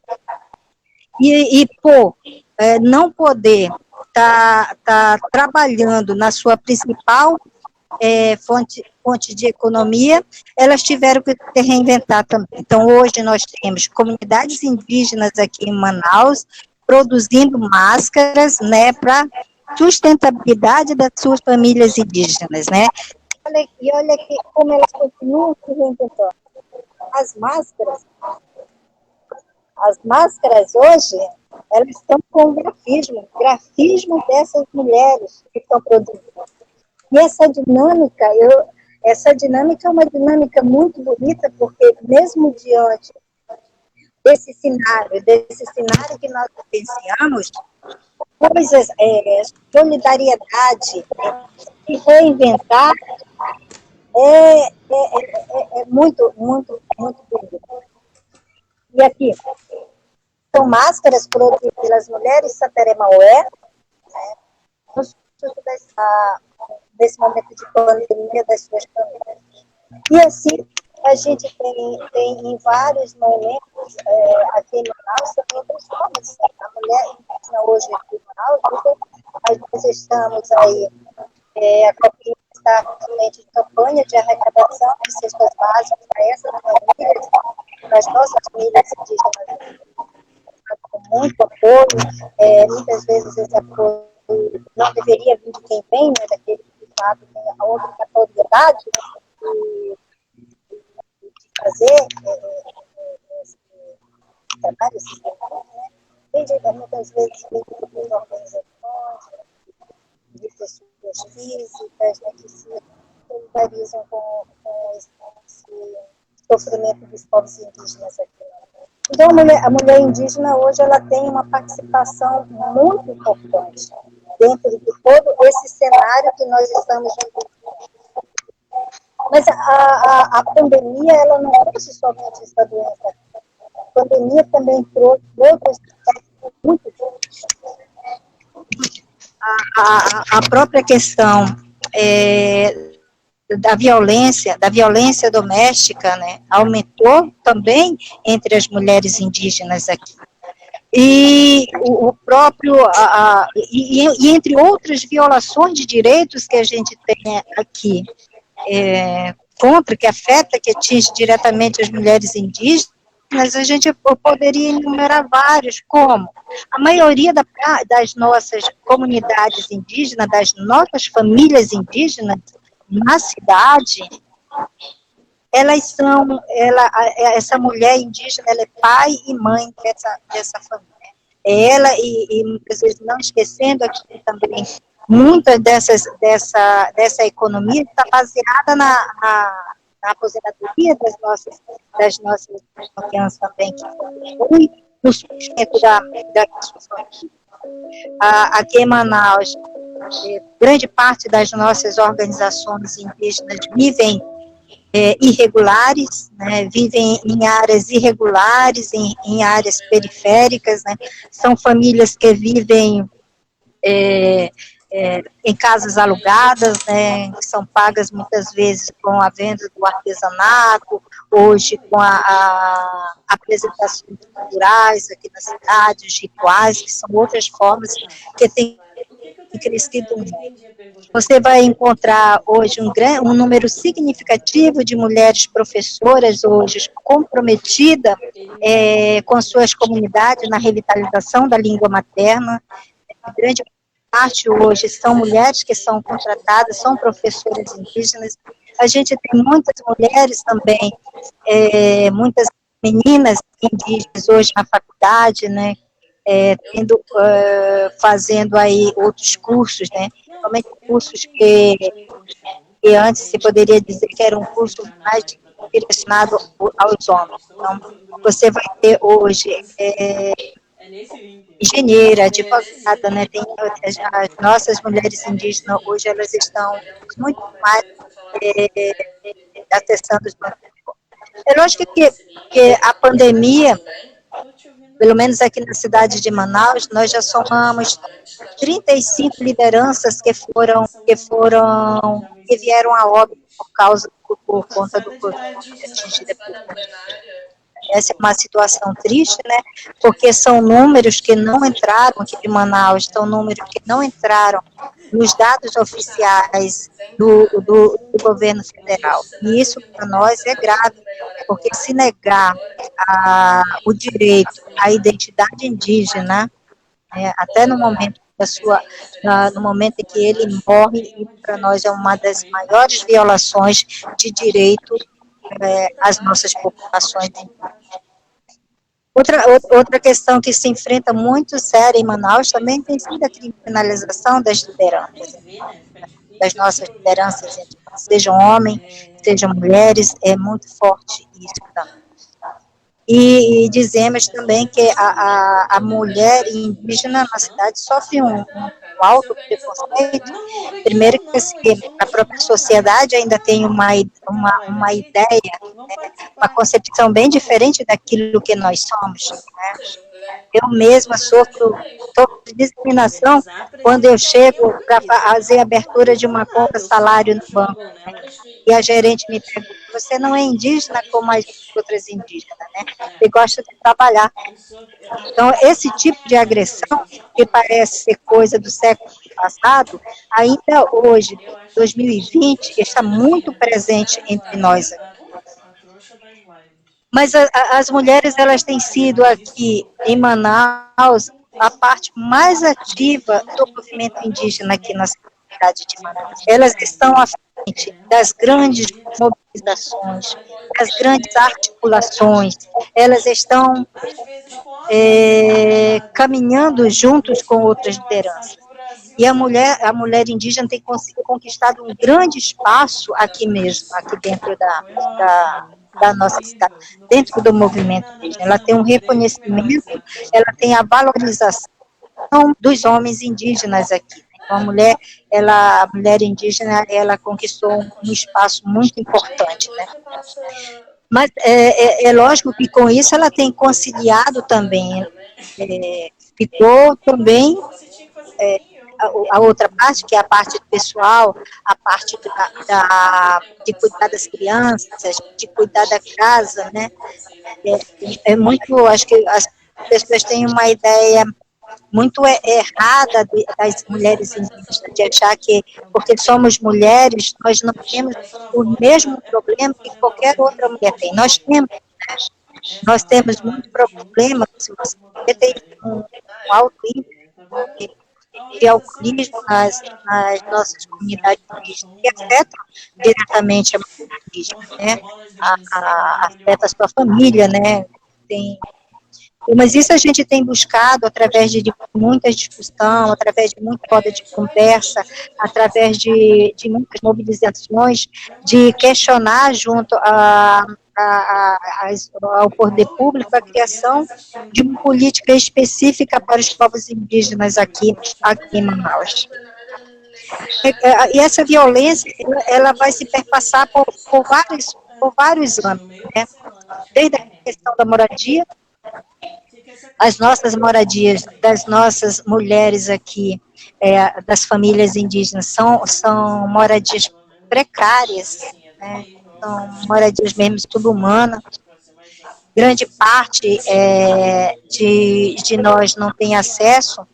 Não poder tá trabalhando na sua principal fonte de economia, elas tiveram que se reinventar também. Então, hoje nós temos comunidades indígenas aqui em Manaus produzindo máscaras, né, para sustentabilidade das suas famílias indígenas, né. E olha como elas continuam se reinventando. As máscaras hoje, elas estão com grafismo dessas mulheres que estão produzindo. E essa dinâmica é uma dinâmica muito bonita, porque mesmo diante desse cenário que nós vivenciamos, coisas, solidariedade, se reinventar, é muito, muito, muito bonito. E aqui, são máscaras produzidas pelas mulheres Sateré-Maué, né, nesse momento de pandemia das suas famílias. E assim, a gente tem em vários momentos, aqui em Manaus, também outras formas. A mulher indígena hoje aqui em Manaus, nós estamos aí, a Copinha está atualmente em campanha de arrecadação de cestas básicas para essas famílias, para as nossas famílias indígenas, com muito apoio. Muitas vezes esse apoio não deveria vir de quem vem, né, daquele que de fato tem a obrigatoriedade de fazer esse trabalho, esse trabalho, né? Muitas vezes vem de organizações, de pessoas físicas, né, que se solidarizam com esse sofrimento dos povos indígenas aqui. Então, a mulher indígena hoje ela tem uma participação muito importante dentro de todo esse cenário que nós estamos vivendo. Mas a pandemia, ela não trouxe somente essa doença. A pandemia também trouxe outros aspectos muito difíceis. A própria questão da violência doméstica, né, aumentou também entre as mulheres indígenas aqui. E o próprio, e entre outras violações de direitos que a gente tem aqui, que afeta, que atinge diretamente as mulheres indígenas, a gente poderia enumerar vários, como a maioria das nossas comunidades indígenas, das nossas famílias indígenas, na cidade, essa mulher indígena, ela é pai e mãe dessa família. Ela, e muitas vezes não esquecendo aqui também, muita dessa economia está baseada na aposentadoria das nossas crianças também, que contribui no sustento da sua família. Aqui em Manaus, grande parte das nossas organizações indígenas vivem irregulares, né, vivem em áreas irregulares, em áreas periféricas, né, são famílias que vivem em casas alugadas, né, que são pagas muitas vezes com a venda do artesanato, hoje com a apresentações culturais aqui na cidade, os rituais, que são outras formas que têm crescido muito. Você vai encontrar hoje um número significativo de mulheres professoras hoje comprometidas com suas comunidades na revitalização da língua materna. Grande parte hoje são mulheres que são contratadas, são professoras indígenas. A gente tem muitas mulheres também, muitas meninas indígenas hoje na faculdade, né, fazendo aí outros cursos, né, somente cursos que antes se poderia dizer que era um curso mais direcionado aos homens. Então, você vai ter hoje engenheira, advogada, né, tem as nossas mulheres indígenas, hoje elas estão muito mais acessando os bancos. É lógico que a pandemia, pelo menos aqui na cidade de Manaus, nós já somamos 35 lideranças que vieram a óbito por conta do Covid, atingida pelo Covid. Essa é uma situação triste, né? Porque são números que não entraram aqui de Manaus, são números que não entraram nos dados oficiais do governo federal. E isso, para nós, é grave, porque se negar o direito à identidade indígena, até no momento no momento em que ele morre, e para nós é uma das maiores violações de direito às nossas populações. Outra questão que se enfrenta muito séria em Manaus também tem sido a criminalização das lideranças, das nossas lideranças, sejam homens, sejam mulheres, é muito forte isso também. E dizemos também que a mulher indígena na cidade sofre um alto preconceito. Primeiro que a própria sociedade ainda tem uma ideia, né, uma concepção bem diferente daquilo que nós somos. Né? Eu mesma sofro de discriminação quando eu chego para fazer a abertura de uma conta salário no banco, né? E a gerente me pergunta: você não é indígena como as outras indígenas, né? E gosta de trabalhar. Então, esse tipo de agressão, que parece ser coisa do século passado, ainda hoje, 2020, está muito presente entre nós. Mas as mulheres, elas têm sido aqui em Manaus a parte mais ativa do movimento indígena aqui na cidade de Manaus. Elas estão à frente das grandes mobilizações, das grandes articulações, elas estão caminhando juntos com outras lideranças. E a mulher indígena tem conquistado um grande espaço aqui mesmo, aqui dentro da nossa cidade, dentro do movimento indígena. Ela tem um reconhecimento, ela tem a valorização dos homens indígenas aqui. Então, a mulher indígena, ela conquistou um espaço muito importante, né? Mas é lógico que com isso ela tem conciliado também, ficou também a outra parte, que é a parte pessoal, a parte de cuidar das crianças, de cuidar da casa, né? Muito, acho que as pessoas têm uma ideia muito errada das mulheres indígenas, de achar que, porque somos mulheres, nós não temos o mesmo problema que qualquer outra mulher tem. Nós temos muito problema, se você tem um alto índice de alcoolismo nas nossas comunidades indígenas, que afetam diretamente a mulher indígena, né? Afeta a sua família, né? Mas isso a gente tem buscado através de muita discussão, através de muita roda de conversa, através de muitas mobilizações, de questionar junto ao poder público a criação de uma política específica para os povos indígenas aqui em Manaus. E essa violência, ela vai se perpassar por vários anos, né? Desde a questão da moradia, as nossas moradias das nossas mulheres aqui, das famílias indígenas, são moradias precárias, né? São moradias mesmo subhumanas. Grande parte de nós não tem acesso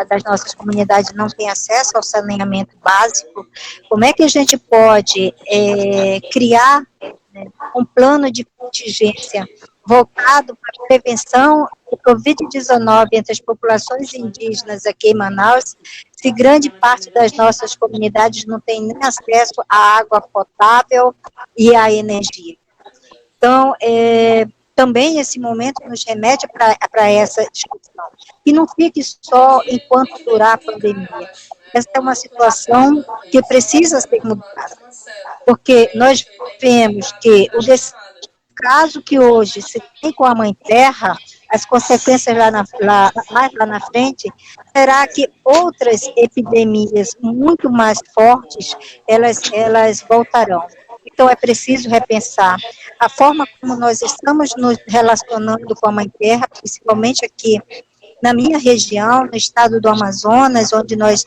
das nossas comunidades não tem acesso ao saneamento básico. Como é que a gente pode criar, né, um plano de contingência voltado para a prevenção do Covid-19 entre as populações indígenas aqui em Manaus, se grande parte das nossas comunidades não tem nem acesso à água potável e à energia? Então, também esse momento nos remete para essa discussão. E não fique só enquanto durar a pandemia. Essa é uma situação que precisa ser mudada, porque nós vemos que o descaso que hoje se tem com a Mãe Terra, as consequências mais lá na frente, será que outras epidemias muito mais fortes, elas voltarão. Então, é preciso repensar a forma como nós estamos nos relacionando com a Mãe Terra, principalmente aqui na minha região, no estado do Amazonas, onde nós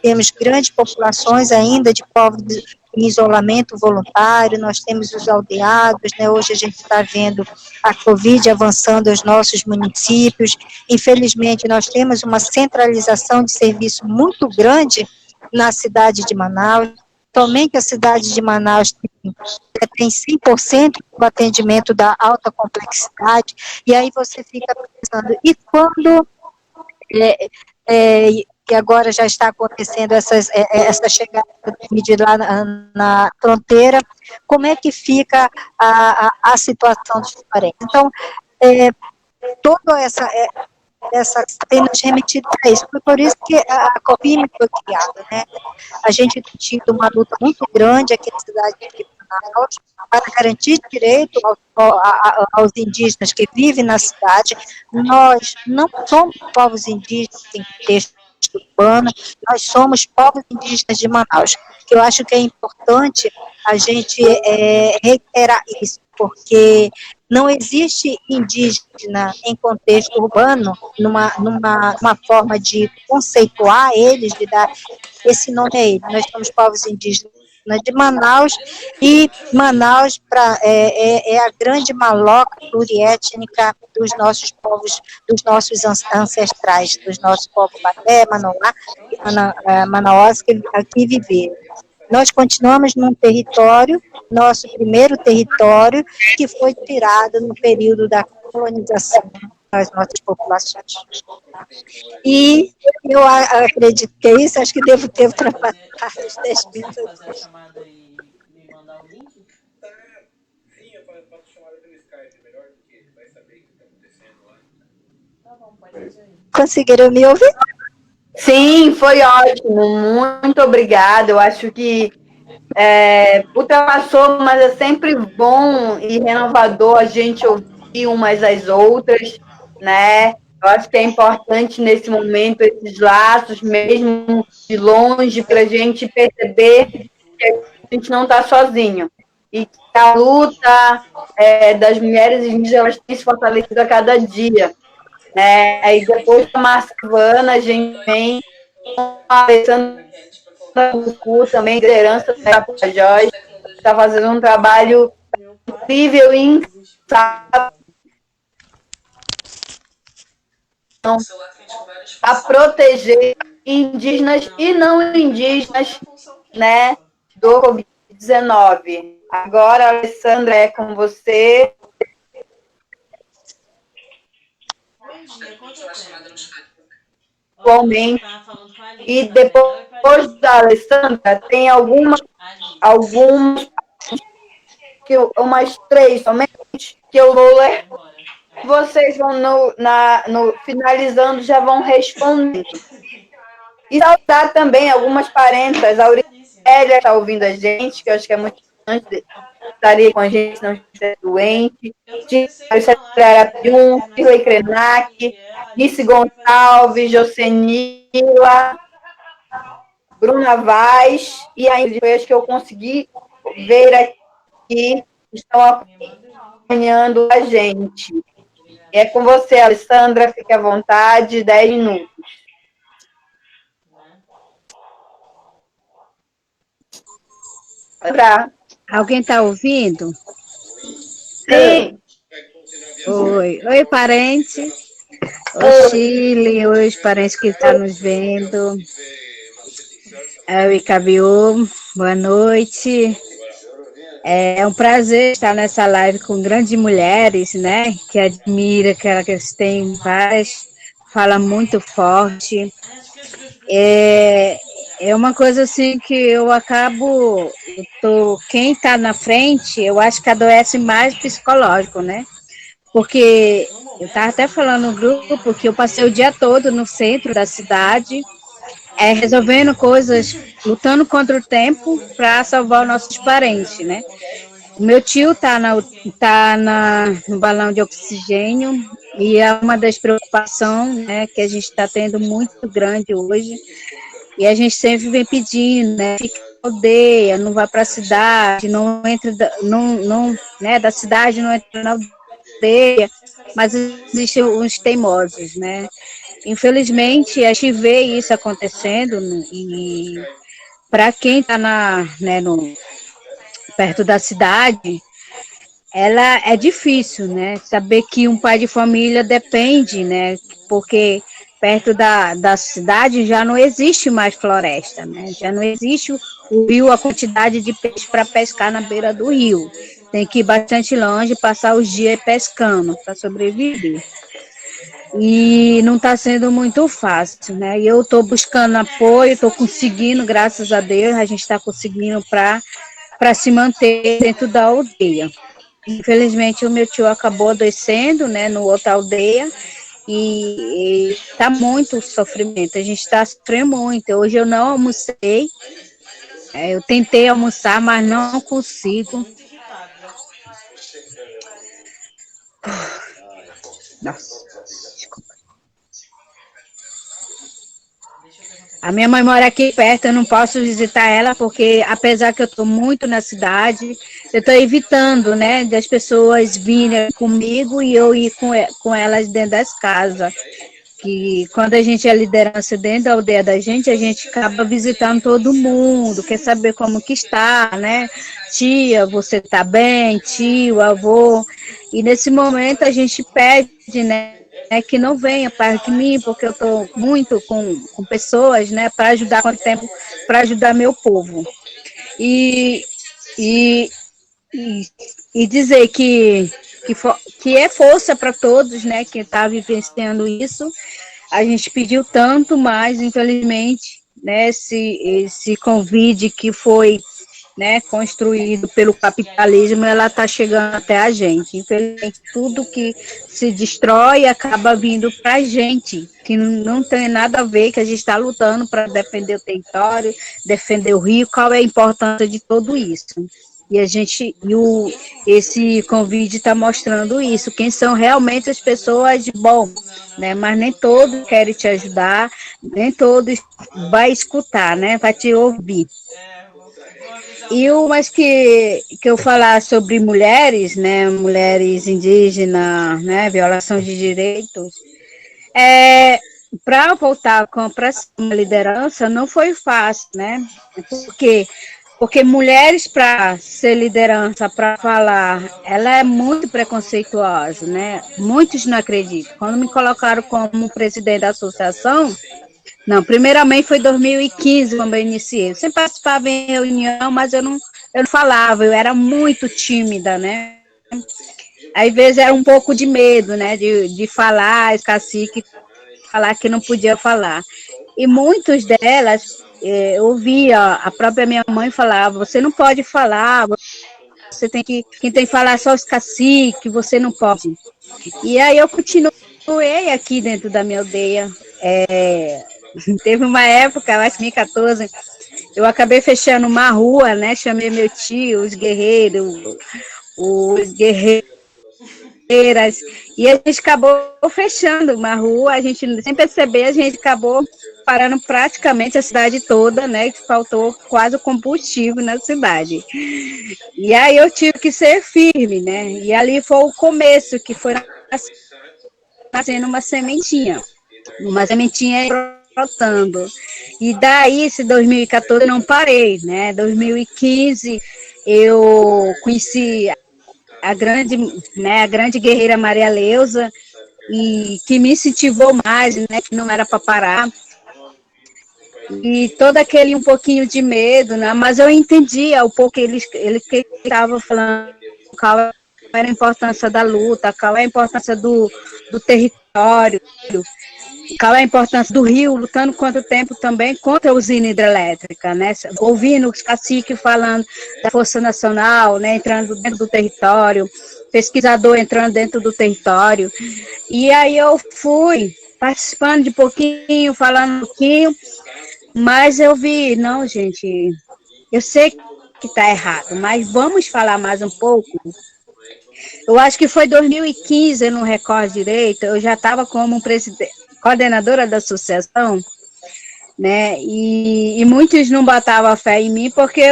temos grandes populações ainda de povos em isolamento voluntário, nós temos os aldeados, né? Hoje a gente está vendo a Covid avançando aos nossos municípios. Infelizmente, nós temos uma centralização de serviço muito grande na cidade de Manaus. Somente a cidade de Manaus tem 100% do atendimento da alta complexidade, e aí você fica pensando, e quando, que agora já está acontecendo essa chegada do Covid lá na fronteira, como é que fica a situação dos parentes? Então, toda essa tem nos remetido para isso. Foi por isso que a COPIME foi criada, né? A gente tem tido uma luta muito grande aqui na cidade de Manaus para garantir direito aos indígenas que vivem na cidade. Nós não somos povos indígenas em contexto urbano, nós somos povos indígenas de Manaus, que eu acho que é importante a gente reiterar isso, porque não existe indígena em contexto urbano, numa forma de conceituar eles, de dar esse nome a eles. Nós somos povos indígenas de Manaus, e Manaus é a grande maloca pluriétnica dos nossos povos, dos nossos ancestrais, dos nossos povos Baté, Manauá, Manauós que aqui viveram. Nós continuamos num território, nosso primeiro território, que foi tirado no período da colonização das nossas populações. E eu acredito que é isso, acho que devo ter ultrapassado os 10 minutos. Conseguiram me ouvir? Sim, foi ótimo, muito obrigada. Eu acho que ultrapassou, mas é sempre bom e renovador a gente ouvir umas às outras, né? Eu acho que é importante nesse momento esses laços, mesmo de longe, para a gente perceber que a gente não está sozinho e que a luta das mulheres indígenas tem se fortalecido a cada dia. Né? Aí depois da Marcivana, a gente vem com a Alessandra Cucu, também liderança da Tapajós, está fazendo um trabalho incrível e incansável a proteger indígenas e não indígenas, né, do Covid-19. Agora, Alessandra, é com você. Atualmente, e depois da Alessandra, tem algumas umas 3 somente, que eu vou ler. Vocês vão, no finalizando, já vão respondendo. E saudar também algumas parentas. A Aurélia está ouvindo a gente, que eu acho que é muito importante estaria com a gente se não estivesse doente. Clara Pium, Shirley Krenak, Nice Gonçalves, Jocenila, Bruna Vaz, e ainda depois que eu consegui ver aqui, estão acompanhando a gente. É com você, Alessandra, fique à vontade, 10 minutos. Alguém está ouvindo? Sim. Oi, parente. Oi, Chile. Oi, os parentes que estão nos vendo. Oi, Cabiô. Boa noite. É um prazer estar nessa live com grandes mulheres, né? Que admira, que elas têm paz, fala muito forte. É uma coisa assim que eu acabo, quem está na frente, eu acho que adoece mais psicológico, né? Porque eu estava até falando no grupo que eu passei o dia todo no centro da cidade, resolvendo coisas, lutando contra o tempo para salvar os nossos parentes, né? O meu tio está no balão de oxigênio e é uma das preocupações, né, que a gente está tendo muito grande hoje. E a gente sempre vem pedindo, né? Fica na aldeia, não vá para a cidade, não entra, né, da cidade, não entra na aldeia, mas existem os teimosos, né? Infelizmente, a gente vê isso acontecendo, e para quem está perto da cidade, ela é difícil, né? Saber que um pai de família depende, né? Porque perto da cidade já não existe mais floresta, né? Já não existe o rio, a quantidade de peixe para pescar na beira do rio. Tem que ir bastante longe, passar os dias pescando para sobreviver. E não está sendo muito fácil, né? E eu estou buscando apoio, estou conseguindo, graças a Deus, a gente está conseguindo para se manter dentro da aldeia. Infelizmente, o meu tio acabou adoecendo, né, no outra aldeia, e está muito sofrimento, a gente está sofrendo muito. Hoje eu não almocei, eu tentei almoçar, mas não consigo. Nossa, desculpa. A minha mãe mora aqui perto, eu não posso visitar ela, porque apesar que eu estou muito na cidade, eu estou evitando, né, das pessoas virem comigo e eu ir com elas dentro das casas. Que quando a gente é liderança dentro da aldeia da gente, a gente acaba visitando todo mundo, quer saber como que está, né? Tia, você está bem? Tio, avô. E nesse momento a gente pede, né? Que não venha perto de mim, porque eu estou muito com pessoas, né, para ajudar com tempo, para ajudar meu povo. E, e, e dizer que é força para todos, né, que está vivenciando isso. A gente pediu tanto, mas infelizmente, né, esse convite que foi, né, construído pelo capitalismo, ela está chegando até a gente. Infelizmente, tudo que se destrói acaba vindo para a gente, que não tem nada a ver, que a gente está lutando para defender o território, defender o rio, qual é a importância de tudo isso. E esse convite está mostrando isso, quem são realmente as pessoas de bom, né? Mas nem todos querem te ajudar, nem todos vai escutar, né? Vai te ouvir. Mas que eu falar sobre mulheres, né? Mulheres indígenas, né? Violação de direitos. Para voltar para a liderança não foi fácil, né? Porque mulheres para ser liderança, para falar, ela é muito preconceituosa, né? Muitos não acreditam. Quando me colocaram como presidente da associação, não, primeiramente foi em 2015 quando eu iniciei. Eu sempre participava em reunião, mas eu não falava, eu era muito tímida, né? Às vezes era um pouco de medo, né? De falar, esse cacique, falar que não podia falar. E muitas delas, eu ouvia a própria minha mãe falava, você não pode falar, quem tem que falar é só os caciques, você não pode. E aí eu continuei aqui dentro da minha aldeia. Teve uma época, eu acho que 2014, eu acabei fechando uma rua, né? Chamei meu tio, os guerreiras, e a gente acabou fechando uma rua, a gente, sem perceber, a gente acabou parando praticamente a cidade toda, né? Que faltou quase o combustível na cidade. E aí eu tive que ser firme, né? E ali foi o começo, que foi nascendo uma sementinha brotando. E daí, esse 2014, eu não parei, né? 2015, eu conheci a grande guerreira Maria Leusa, e que me incentivou mais, né? Que não era para parar. E todo aquele um pouquinho de medo, né? Mas eu entendia o pouco ele que estava falando, qual era a importância da luta, qual é a importância do território, qual é a importância do rio, lutando quanto tempo também contra a usina hidrelétrica, né? Ouvindo os caciques falando da Força Nacional, né? Entrando dentro do território, pesquisador entrando dentro do território. E aí eu fui participando de pouquinho, falando um pouquinho, mas eu vi, não, gente, eu sei que está errado, mas vamos falar mais um pouco. Eu acho que foi 2015, eu não recordo direito, eu já estava como coordenadora da associação, né, e muitos não botavam fé em mim, porque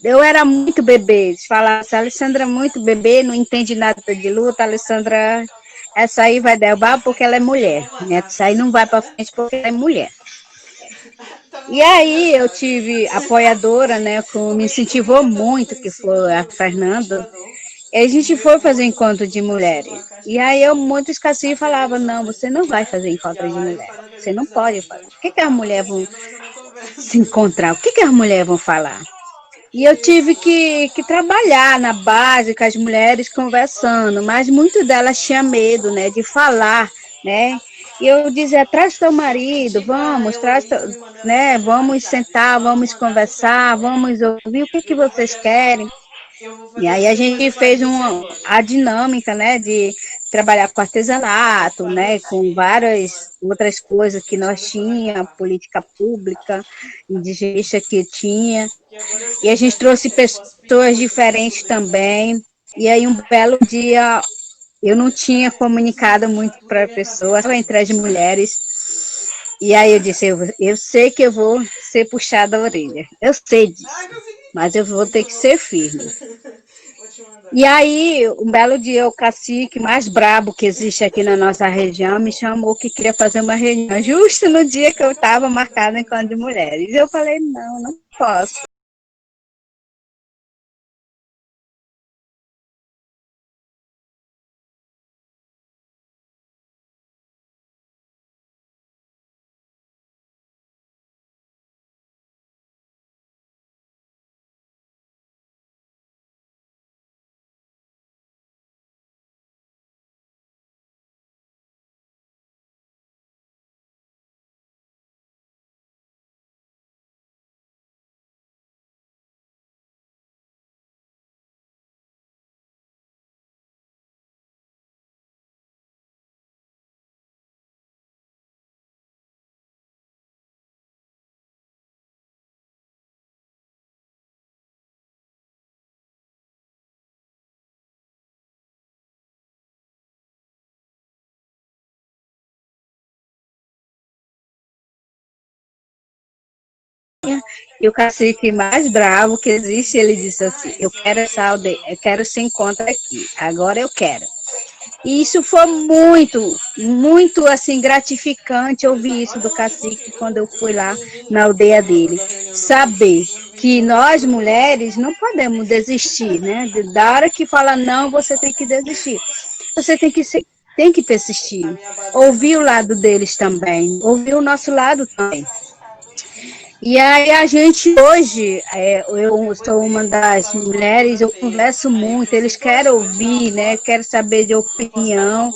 eu era muito bebê. Eles falavam assim, a Alessandra é muito bebê, não entende nada de luta, a Alessandra, essa aí vai derrubar porque ela é mulher, né, essa aí não vai para frente porque ela é mulher. E aí eu tive apoiadora, né, que me incentivou muito, que foi a Fernanda. E a gente foi fazer encontro de mulheres. E aí muitos caciques falavam, não, você não vai fazer encontro de mulheres. Você não pode fazer. O que as mulheres vão se encontrar? O que as mulheres vão falar? E eu tive que trabalhar na base com as mulheres conversando, mas muitas delas tinham medo, né, de falar, né? E eu dizia, traz teu marido, vamos, né, vamos sentar, vamos conversar, vamos ouvir o que vocês querem. E aí a gente fez a dinâmica, né, de trabalhar com artesanato, né, com várias outras coisas que nós tínhamos, política pública, indigenista que tinha. E a gente trouxe pessoas diferentes também. E aí um belo dia eu não tinha comunicado muito para a pessoa, entre as mulheres. E aí eu disse, eu sei que eu vou ser puxada a orelha. Eu sei disso, mas eu vou ter que ser firme. E aí, um belo dia, o cacique mais brabo que existe aqui na nossa região me chamou que queria fazer uma reunião, justo no dia que eu estava marcada em encontro de mulheres. E eu falei, não posso. E o cacique mais bravo que existe, ele disse assim, eu quero esse encontro aqui, agora eu quero. E isso foi muito, muito assim, gratificante ouvir isso do cacique quando eu fui lá na aldeia dele. Saber que nós, mulheres, não podemos desistir, né? Da hora que fala não, você tem que desistir. Você tem que persistir. Ouvir o lado deles também, ouvir o nosso lado também. E aí a gente hoje, eu sou uma das mulheres, eu converso muito, eles querem ouvir, né? Querem saber de opinião.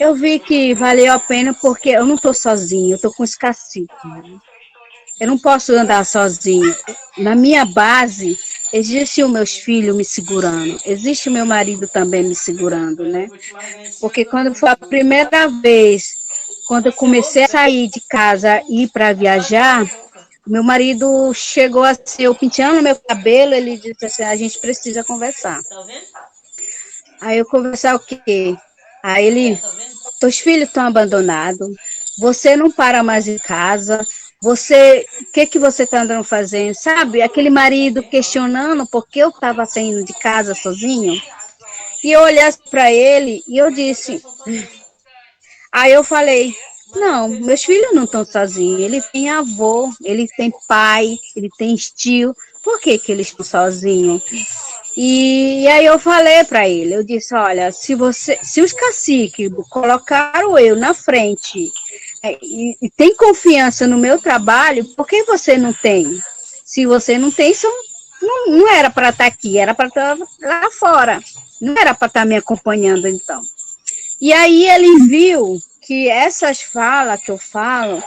Eu vi que valeu a pena porque eu não estou sozinha, eu estou com os caciques. Eu não posso andar sozinha. Na minha base, existem os meus filhos me segurando, existe o meu marido também me segurando, né? Porque quando foi a primeira vez, quando eu comecei a sair de casa e ir para viajar, Meu marido chegou assim, eu penteando meu cabelo, ele disse assim, a gente precisa conversar. Aí eu conversar o quê? Aí ele, teus filhos estão abandonados, você não para mais em casa, você, o que você está andando fazendo? Sabe, aquele marido questionando por que eu estava saindo de casa sozinho. E eu olhasse para ele e eu disse, aí eu falei, não, meus filhos não estão sozinhos, ele tem avô, ele tem pai, ele tem tio, por que que eles estão sozinhos? E aí eu falei para ele, eu disse, olha, se os caciques colocaram eu na frente e tem confiança no meu trabalho, por que você não tem? Se você não tem, não era para estar aqui, era para estar lá fora, não era para estar me acompanhando então. E aí ele viu que essas falas que eu falo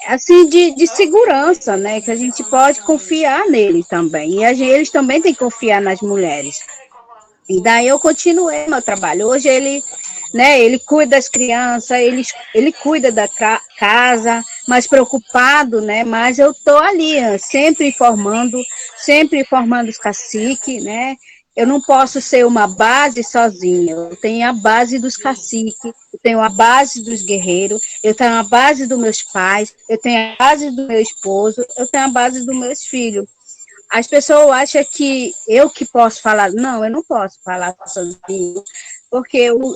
assim, de segurança, né? Que a gente pode confiar nele também. E eles também têm que confiar nas mulheres. E daí eu continuei meu trabalho. Hoje ele, né, ele cuida das crianças, ele cuida da casa, mais preocupado, né? Mas eu estou ali, sempre informando os caciques, né? Eu não posso ser uma base sozinha, eu tenho a base dos caciques, eu tenho a base dos guerreiros, eu tenho a base dos meus pais, eu tenho a base do meu esposo, eu tenho a base dos meus filhos. As pessoas acham que eu que posso falar. Não, eu não posso falar sozinho, porque o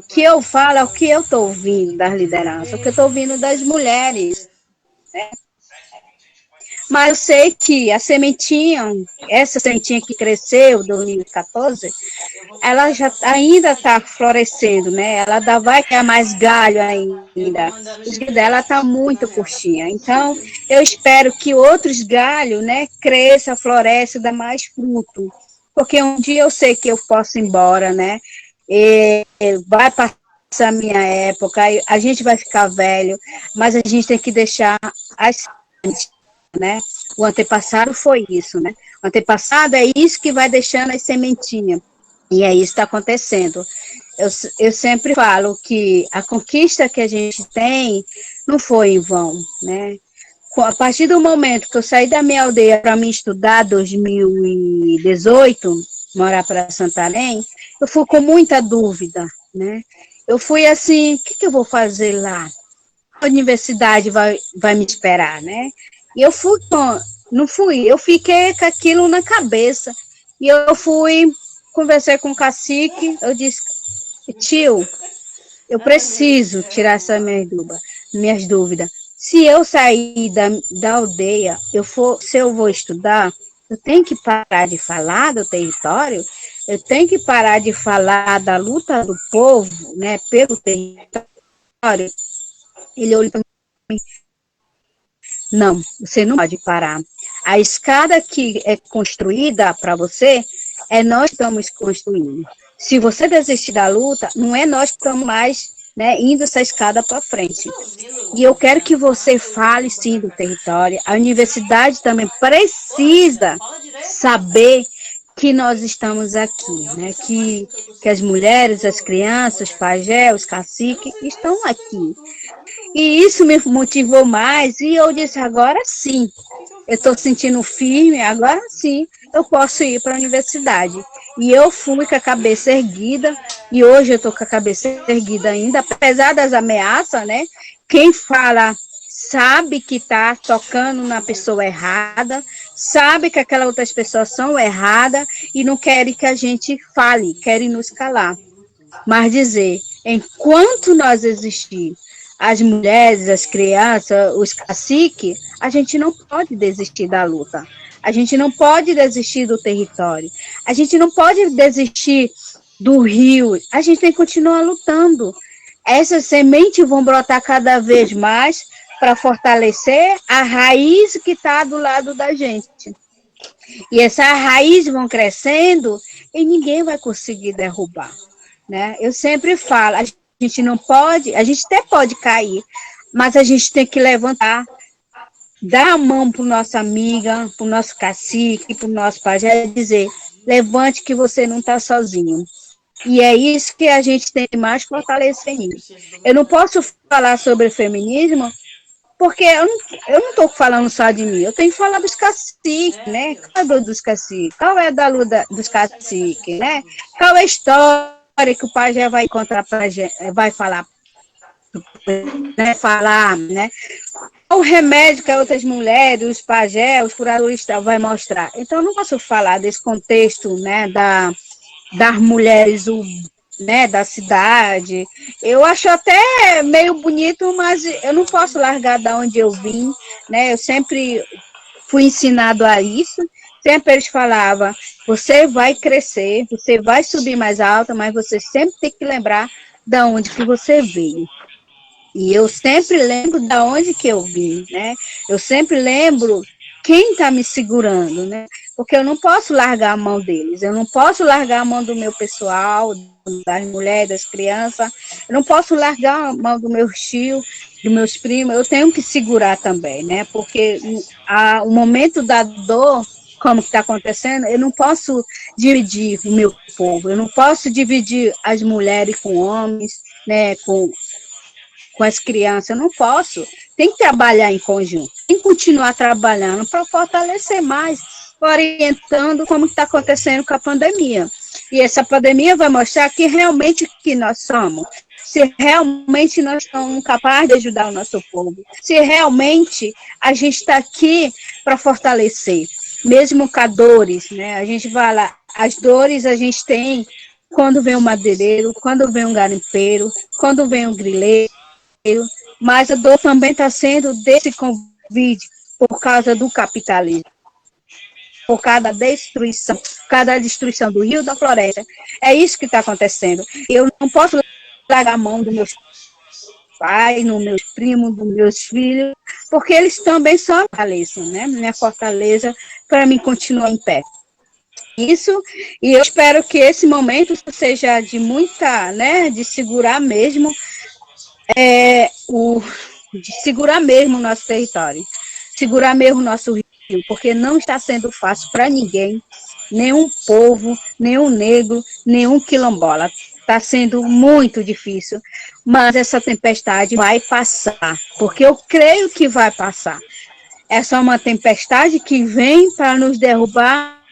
que eu falo é o que eu estou ouvindo das lideranças, o que eu estou ouvindo das mulheres. Né? Mas eu sei que a sementinha, essa sementinha que cresceu em 2014, ela já ainda está florescendo, né? Ela vai criar mais galho ainda. O galho dela está muito curtinha. Então, eu espero que outros galhos, né, cresça, floresça, dá mais fruto. Porque um dia eu sei que eu posso ir embora, né? E vai passar a minha época, a gente vai ficar velho, mas a gente tem que deixar as né? O antepassado foi isso, né? O antepassado é isso que vai deixando as sementinhas. E é isso que está acontecendo. Eu sempre falo que a conquista que a gente tem não foi em vão, né? A partir do momento que eu saí da minha aldeia para me estudar, 2018, morar para Santarém, eu fui com muita dúvida, né? Eu fui assim, o que eu vou fazer lá? A universidade vai me esperar, né? E eu não fui, eu fiquei com aquilo na cabeça. E eu fui, conversei com o cacique, eu disse, tio, eu preciso tirar essas minhas dúvidas. Se eu sair da aldeia, se eu vou estudar, eu tenho que parar de falar do território, eu tenho que parar de falar da luta do povo, né, pelo território. Ele olhou para mim, não, você não pode parar. A escada que é construída para você, nós que estamos construindo. Se você desistir da luta, não é nós que estamos mais, né, indo essa escada para frente. E eu quero que você fale, sim, do território. A universidade também precisa saber que nós estamos aqui, né? Que as mulheres, as crianças, os pajés, os caciques estão aqui. E isso me motivou mais, e eu disse, agora sim, eu estou sentindo firme, agora sim, eu posso ir para a universidade. E eu fui com a cabeça erguida, e hoje eu estou com a cabeça erguida ainda, apesar das ameaças, né? Quem fala sabe que está tocando na pessoa errada, sabe que aquelas outras pessoas são erradas, e não querem que a gente fale, querem nos calar. Mas dizer, enquanto nós existirmos, as mulheres, as crianças, os caciques, a gente não pode desistir da luta. A gente não pode desistir do território. A gente não pode desistir do rio. A gente tem que continuar lutando. Essas sementes vão brotar cada vez mais para fortalecer a raiz que está do lado da gente. E essa raiz vão crescendo e ninguém vai conseguir derrubar. Né? Eu sempre falo, a gente não pode, a gente até pode cair, mas a gente tem que levantar, dar a mão para nossa amiga, para o nosso cacique, para o nosso pajé, dizer, levante que você não está sozinho. E é isso que a gente tem mais que fortalecer nisso. Eu não posso falar sobre feminismo porque eu não estou falando só de mim, eu tenho que falar dos caciques, né? Qual é a dor dos caciques? Qual é a da luta dos caciques, né? Qual é a história que o pajé vai encontrar para gente, vai falar, né? O remédio que outras mulheres, os pajé, os curadores vai mostrar. Então, eu não posso falar desse contexto, né, das mulheres, né, da cidade. Eu acho até meio bonito, mas eu não posso largar da onde eu vim, né? Eu sempre fui ensinado a isso. Sempre eles falavam, você vai crescer, você vai subir mais alto, mas você sempre tem que lembrar da onde que você veio. E eu sempre lembro da onde que eu vim, né? Eu sempre lembro quem está me segurando, né? Porque eu não posso largar a mão deles, eu não posso largar a mão do meu pessoal, das mulheres, das crianças, eu não posso largar a mão do meu tio, dos meus primos, eu tenho que segurar também, né? Porque o momento da dor, como está acontecendo, eu não posso dividir o meu povo, eu não posso dividir as mulheres com homens, né? Com as crianças, eu não posso. Tem que trabalhar em conjunto, tem que continuar trabalhando para fortalecer mais, orientando como está acontecendo com a pandemia. E essa pandemia vai mostrar que realmente que nós somos, se realmente nós somos capazes de ajudar o nosso povo, se realmente a gente está aqui para fortalecer, mesmo com as dores, né? A gente fala, as dores a gente tem quando vem um madeireiro, quando vem um garimpeiro, quando vem um grileiro, mas a dor também está sendo desse Covid por causa do capitalismo, por causa da destruição do rio e da floresta. É isso que está acontecendo. Eu não posso largar a mão dos meus pais, dos meus primos, dos meus filhos, porque eles também são a fortaleza, né? Minha fortaleza para mim continuar em pé. Isso, e eu espero que esse momento seja de muita, né, de segurar mesmo, de segurar mesmo o nosso território, segurar mesmo o nosso rio, porque não está sendo fácil para ninguém, nenhum povo, nenhum negro, nenhum quilombola. Está sendo muito difícil, mas essa tempestade vai passar, porque eu creio que vai passar. É só uma tempestade que vem para nos derrubar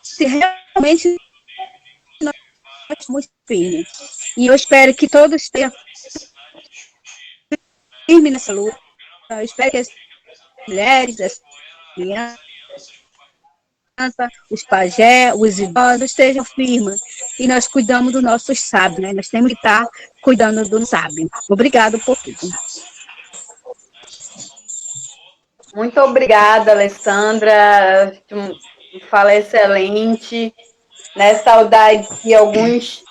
se realmente nós somos firmes. E eu espero que todos estejam firmes nessa luta. Eu espero que as mulheres, as crianças, os pajé, os idosos estejam firmes. E nós cuidamos dos nossos sábios, né? Nós temos que estar cuidando do sábio. Obrigado por tudo. Muito obrigada, Alessandra. Fala excelente. Né? Saudade de alguns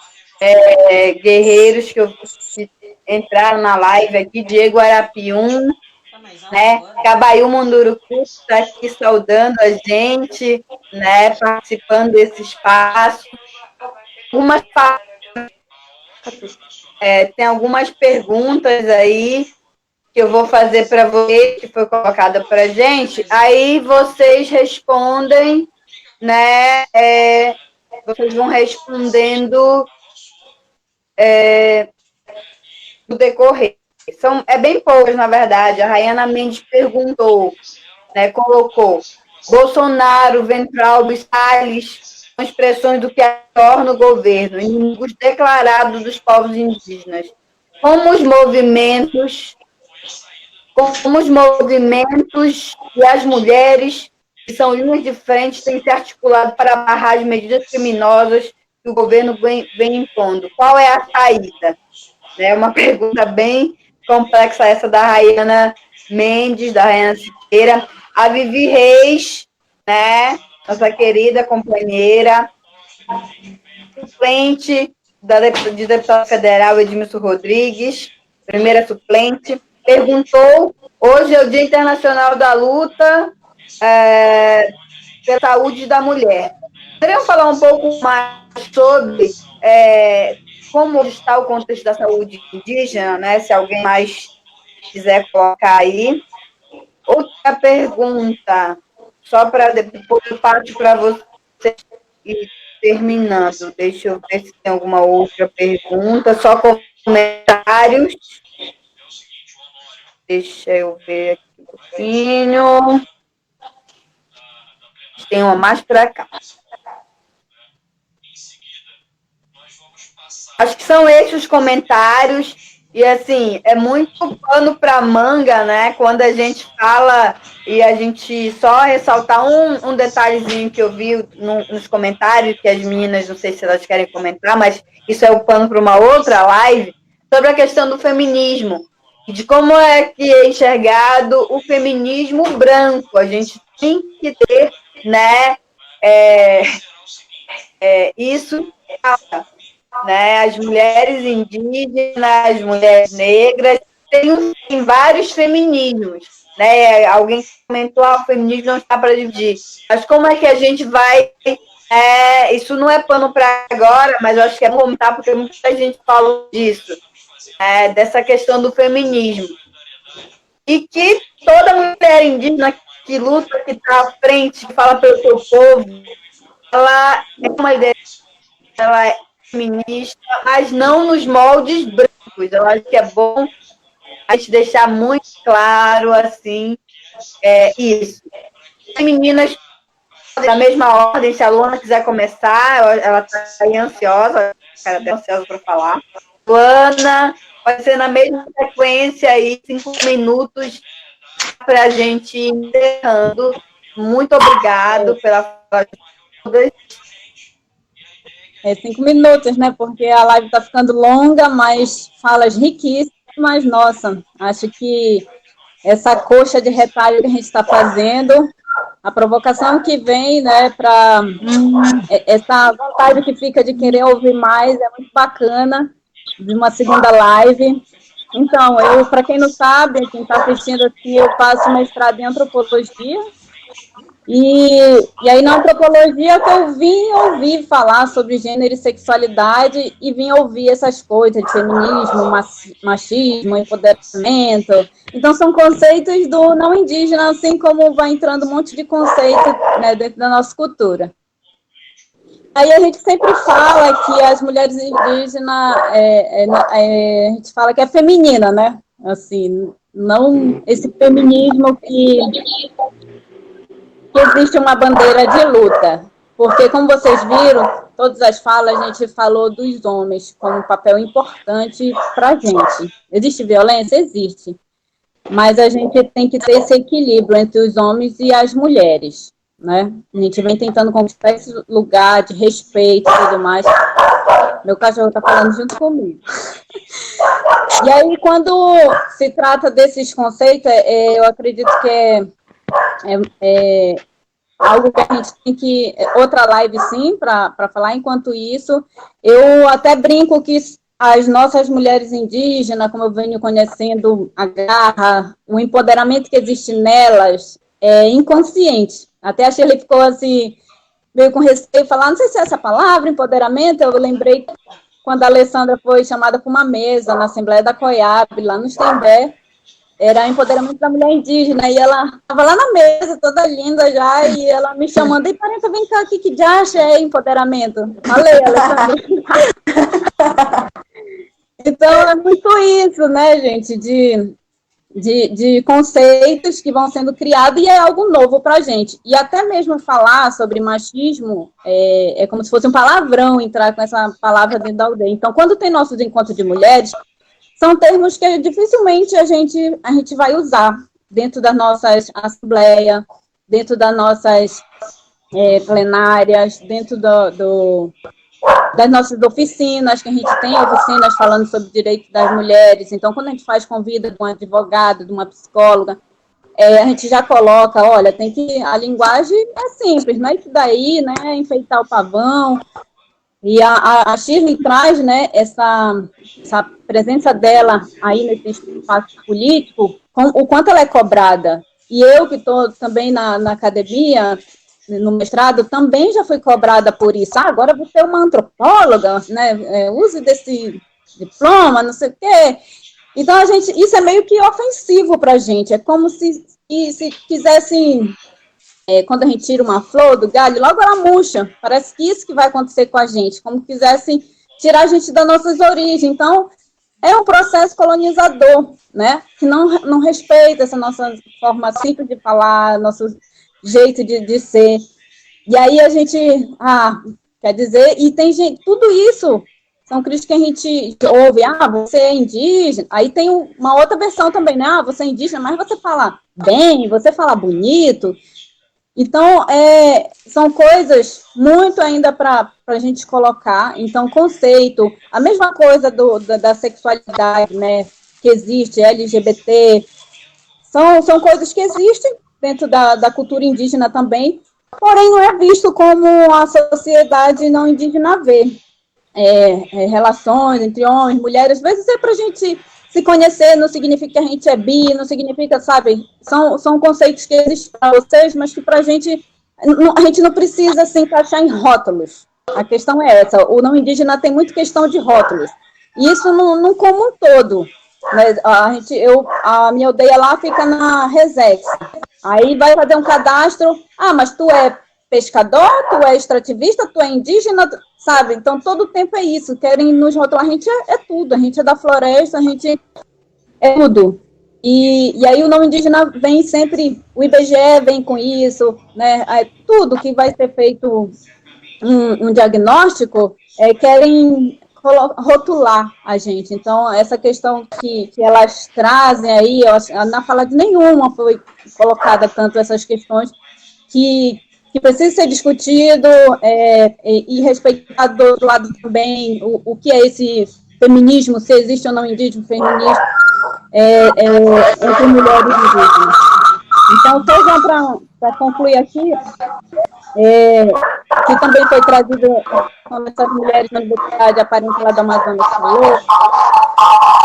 guerreiros que entraram na live aqui, Diego Arapium, né? Cabaiú Munduruku está aqui saudando a gente, né? Participando desse espaço. Tem algumas perguntas aí que eu vou fazer para você, que foi colocada para a gente, aí vocês respondem, né? Vocês vão respondendo no decorrer. É bem poucas, na verdade. A Rayana Mendes perguntou, né, colocou, Bolsonaro, Ventral, Salles, são expressões do que torna o governo, inimigos declarados dos povos indígenas. Como os movimentos e as mulheres, que são linhas de frente, têm se articulado para barrar as medidas criminosas que o governo vem impondo. Qual é a saída? É uma pergunta bem complexa essa da Rayana Mendes, da Rayana Siqueira. A Vivi Reis, né, nossa querida companheira, suplente de deputado federal Edmilson Rodrigues, primeira suplente, perguntou, hoje é o Dia Internacional da Luta pela Saúde da Mulher. Poderiam falar um pouco mais sobre como está o contexto da saúde indígena, né? Se alguém mais quiser colocar aí. Outra pergunta, só para depois eu passo para você ir terminando. Deixa eu ver se tem alguma outra pergunta, só comentários. Deixa eu ver aqui um pouquinho. Tem uma mais para cá. Acho que são esses os comentários. E, assim, é muito pano para manga, né? Quando a gente fala, e a gente só ressaltar um detalhezinho que eu vi nos comentários, que as meninas, não sei se elas querem comentar, mas isso é o pano para uma outra live, sobre a questão do feminismo, e de como é que é enxergado o feminismo branco. A gente tem que ter, né, isso, né, as mulheres indígenas, as mulheres negras, tem vários feminismos, né? Alguém comentou, o feminismo não está para dividir. Mas como é que a gente vai... isso não é pano para agora, mas eu acho que é bom comentar, porque muita gente falou disso, dessa questão do feminismo. E que toda mulher indígena que luta, que está à frente, que fala pelo seu povo, ela é uma ideia, ela é feminista, mas não nos moldes brancos. Eu acho que é bom a gente deixar muito claro, assim, isso. As meninas, da mesma ordem, se a Luana quiser começar, ela está aí ansiosa, ela está ansiosa para falar. Luana, pode ser na mesma sequência aí, 5 minutos, para a gente ir encerrando. Muito obrigado pela fala de todas. 5 minutos, né? Porque a live está ficando longa, mas falas riquíssimas. Nossa, acho que essa coxa de retalho que a gente está fazendo, a provocação que vem, né, para essa vontade que fica de querer ouvir mais, é muito bacana, de uma segunda live. Então, eu, para quem não sabe, quem está assistindo aqui, eu faço mestrado em antropologia. E aí, na antropologia, que eu vim ouvir falar sobre gênero e sexualidade e vim ouvir essas coisas de feminismo, machismo, empoderamento. Então, são conceitos do não indígena, assim como vai entrando um monte de conceito, né, dentro da nossa cultura. Aí a gente sempre fala que as mulheres indígenas, a gente fala que é feminina, né? Assim, não esse feminismo que existe uma bandeira de luta, porque, como vocês viram, todas as falas a gente falou dos homens como um papel importante para a gente. Existe violência? Existe, mas a gente tem que ter esse equilíbrio entre os homens e as mulheres, né? A gente vem tentando conquistar esse lugar de respeito e tudo mais. Meu cachorro está falando junto comigo. E aí, quando se trata desses conceitos, eu acredito que é algo que a gente tem que... Outra live, sim, para falar. Enquanto isso, eu até brinco que as nossas mulheres indígenas, como eu venho conhecendo a garra, o empoderamento que existe nelas é inconsciente. Até a Shirley ficou assim, meio com receio, falar, não sei se é essa palavra, empoderamento. Eu lembrei quando a Alessandra foi chamada para uma mesa na Assembleia da COIAB, lá no Estembé, era empoderamento da mulher indígena, e ela estava lá na mesa, toda linda já, e ela me chamando, e parenta, vem cá, que de acha é empoderamento? Falei, Alessandra. Então, é muito isso, né, gente, de conceitos que vão sendo criados, e é algo novo para a gente. E até mesmo falar sobre machismo é como se fosse um palavrão entrar com essa palavra dentro da aldeia. Então, quando tem nossos encontros de mulheres, são termos que dificilmente a gente vai usar dentro das nossas assembleias, dentro das nossas plenárias, dentro das nossas oficinas, que a gente tem oficinas falando sobre direitos das mulheres. Então, quando a gente faz convida de um advogado, de uma psicóloga, a gente já coloca, olha, tem que... A linguagem é simples, não é isso daí, né? Enfeitar o pavão. E a Shirley traz, né, essa presença dela aí nesse espaço político, o quanto ela é cobrada. E eu, que estou também na academia, no mestrado, também já fui cobrada por isso. Agora você é uma antropóloga, né, use desse diploma, não sei o quê. Então, isso é meio que ofensivo para a gente. É como se quisessem... quando a gente tira uma flor do galho, logo ela murcha. Parece que isso que vai acontecer com a gente, como quisessem tirar a gente das nossas origens. Então, é um processo colonizador, né, que não respeita essa nossa forma simples de falar, nosso jeito de ser. E aí a gente, quer dizer, e tem gente, tudo isso são críticas que a gente ouve, você é indígena, aí tem uma outra versão também, né, você é indígena, mas você fala bem, você fala bonito. Então, são coisas muito ainda para a gente colocar. Então, conceito, a mesma coisa da sexualidade, né, que existe, LGBT, são coisas que existem dentro da cultura indígena também, porém não é visto como a sociedade não indígena vê. Relações entre homens, mulheres, às vezes é para a gente se conhecer, não significa que a gente é bi, não significa, sabe, são conceitos que existem para vocês, mas que para a gente não precisa se encaixar em rótulos. A questão é essa, o não indígena tem muito questão de rótulos, e isso não como um todo. Mas a minha aldeia lá fica na Resex, aí vai fazer um cadastro, mas tu é pescador, tu é extrativista, tu é indígena, sabe? Então, todo o tempo é isso, querem nos rotular, a gente é tudo, a gente é da floresta, a gente é tudo. E aí o nome indígena vem sempre, o IBGE vem com isso, né? Tudo que vai ser feito um diagnóstico, querem rotular a gente. Então, essa questão que elas trazem aí, na fala de nenhuma foi colocada tanto essas questões que precisa ser discutido e respeitado do outro lado também o que é esse feminismo, se existe ou não indígena, feminismo entre mulheres indígenas. Então, só já para concluir aqui, que também foi trazido como essas mulheres na universidade aparentes lá do Amazonas falou,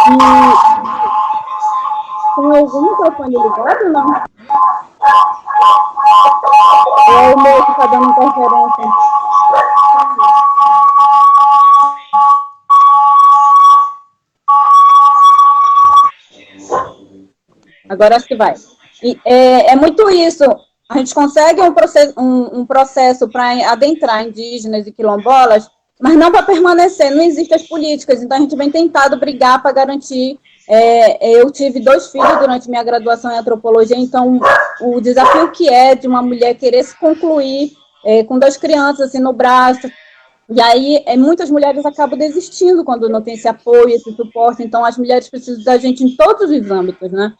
e tem algum microfone ligado ou não? É o meu que está dando interferência. Agora acho que vai. E, é muito isso. A gente consegue um processo para adentrar indígenas e quilombolas, mas não para permanecer. Não existem as políticas. Então, a gente vem tentado brigar para garantir. Eu tive 2 filhos durante minha graduação em antropologia, então o desafio que é de uma mulher querer se concluir com 2 crianças assim, no braço, e aí muitas mulheres acabam desistindo quando não tem esse apoio, esse suporte. Então as mulheres precisam da gente em todos os âmbitos, né?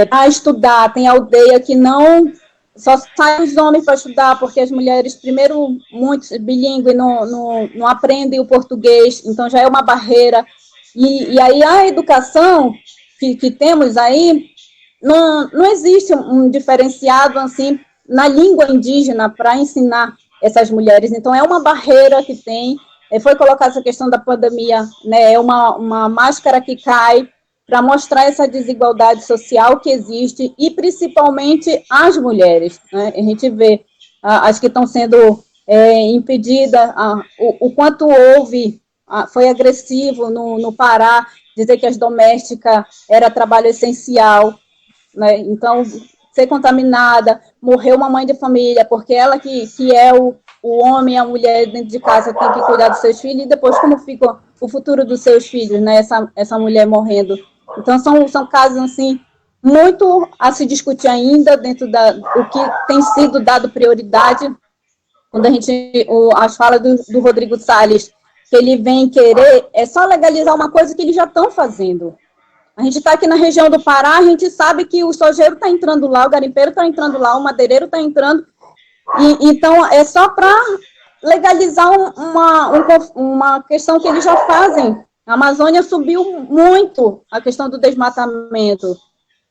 Para estudar, tem aldeia que não só saem os homens para estudar, porque as mulheres, primeiro, muitos bilíngues não aprendem o português, então já é uma barreira. E aí a educação que temos aí, não existe um diferenciado assim na língua indígena para ensinar essas mulheres. Então é uma barreira que tem. Foi colocada essa questão da pandemia, né? É uma máscara que cai para mostrar essa desigualdade social que existe, e principalmente as mulheres, né? A gente vê as que estão sendo impedidas, o quanto foi agressivo no Pará, dizer que as domésticas era trabalho essencial, né? Então, ser contaminada, morreu uma mãe de família, porque ela que é o homem, a mulher dentro de casa tem que cuidar dos seus filhos, e depois como fica o futuro dos seus filhos, né? Essa mulher morrendo. Então, são casos, assim, muito a se discutir ainda dentro do que tem sido dado prioridade. Quando as falas do Rodrigo Salles, que ele vem querer, é só legalizar uma coisa que eles já estão fazendo. A gente está aqui na região do Pará, a gente sabe que o sojeiro está entrando lá, o garimpeiro está entrando lá, o madeireiro está entrando, então é só para legalizar uma questão que eles já fazem. A Amazônia subiu muito a questão do desmatamento.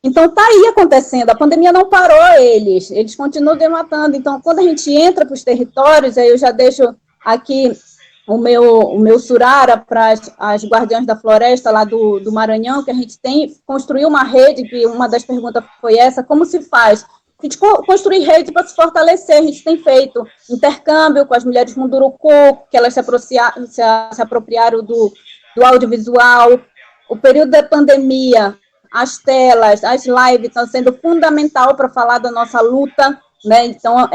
Então, está aí acontecendo. A pandemia não parou eles continuam desmatando. Então, quando a gente entra para os territórios, aí eu já deixo aqui o meu surara para as guardiãs da floresta lá do Maranhão, que a gente construiu uma rede, que uma das perguntas foi essa, como se faz? A gente construir rede para se fortalecer. A gente tem feito intercâmbio com as mulheres Munduruku, que elas se apropriaram do audiovisual. O período da pandemia, as telas, as lives estão sendo fundamental para falar da nossa luta, né? Então,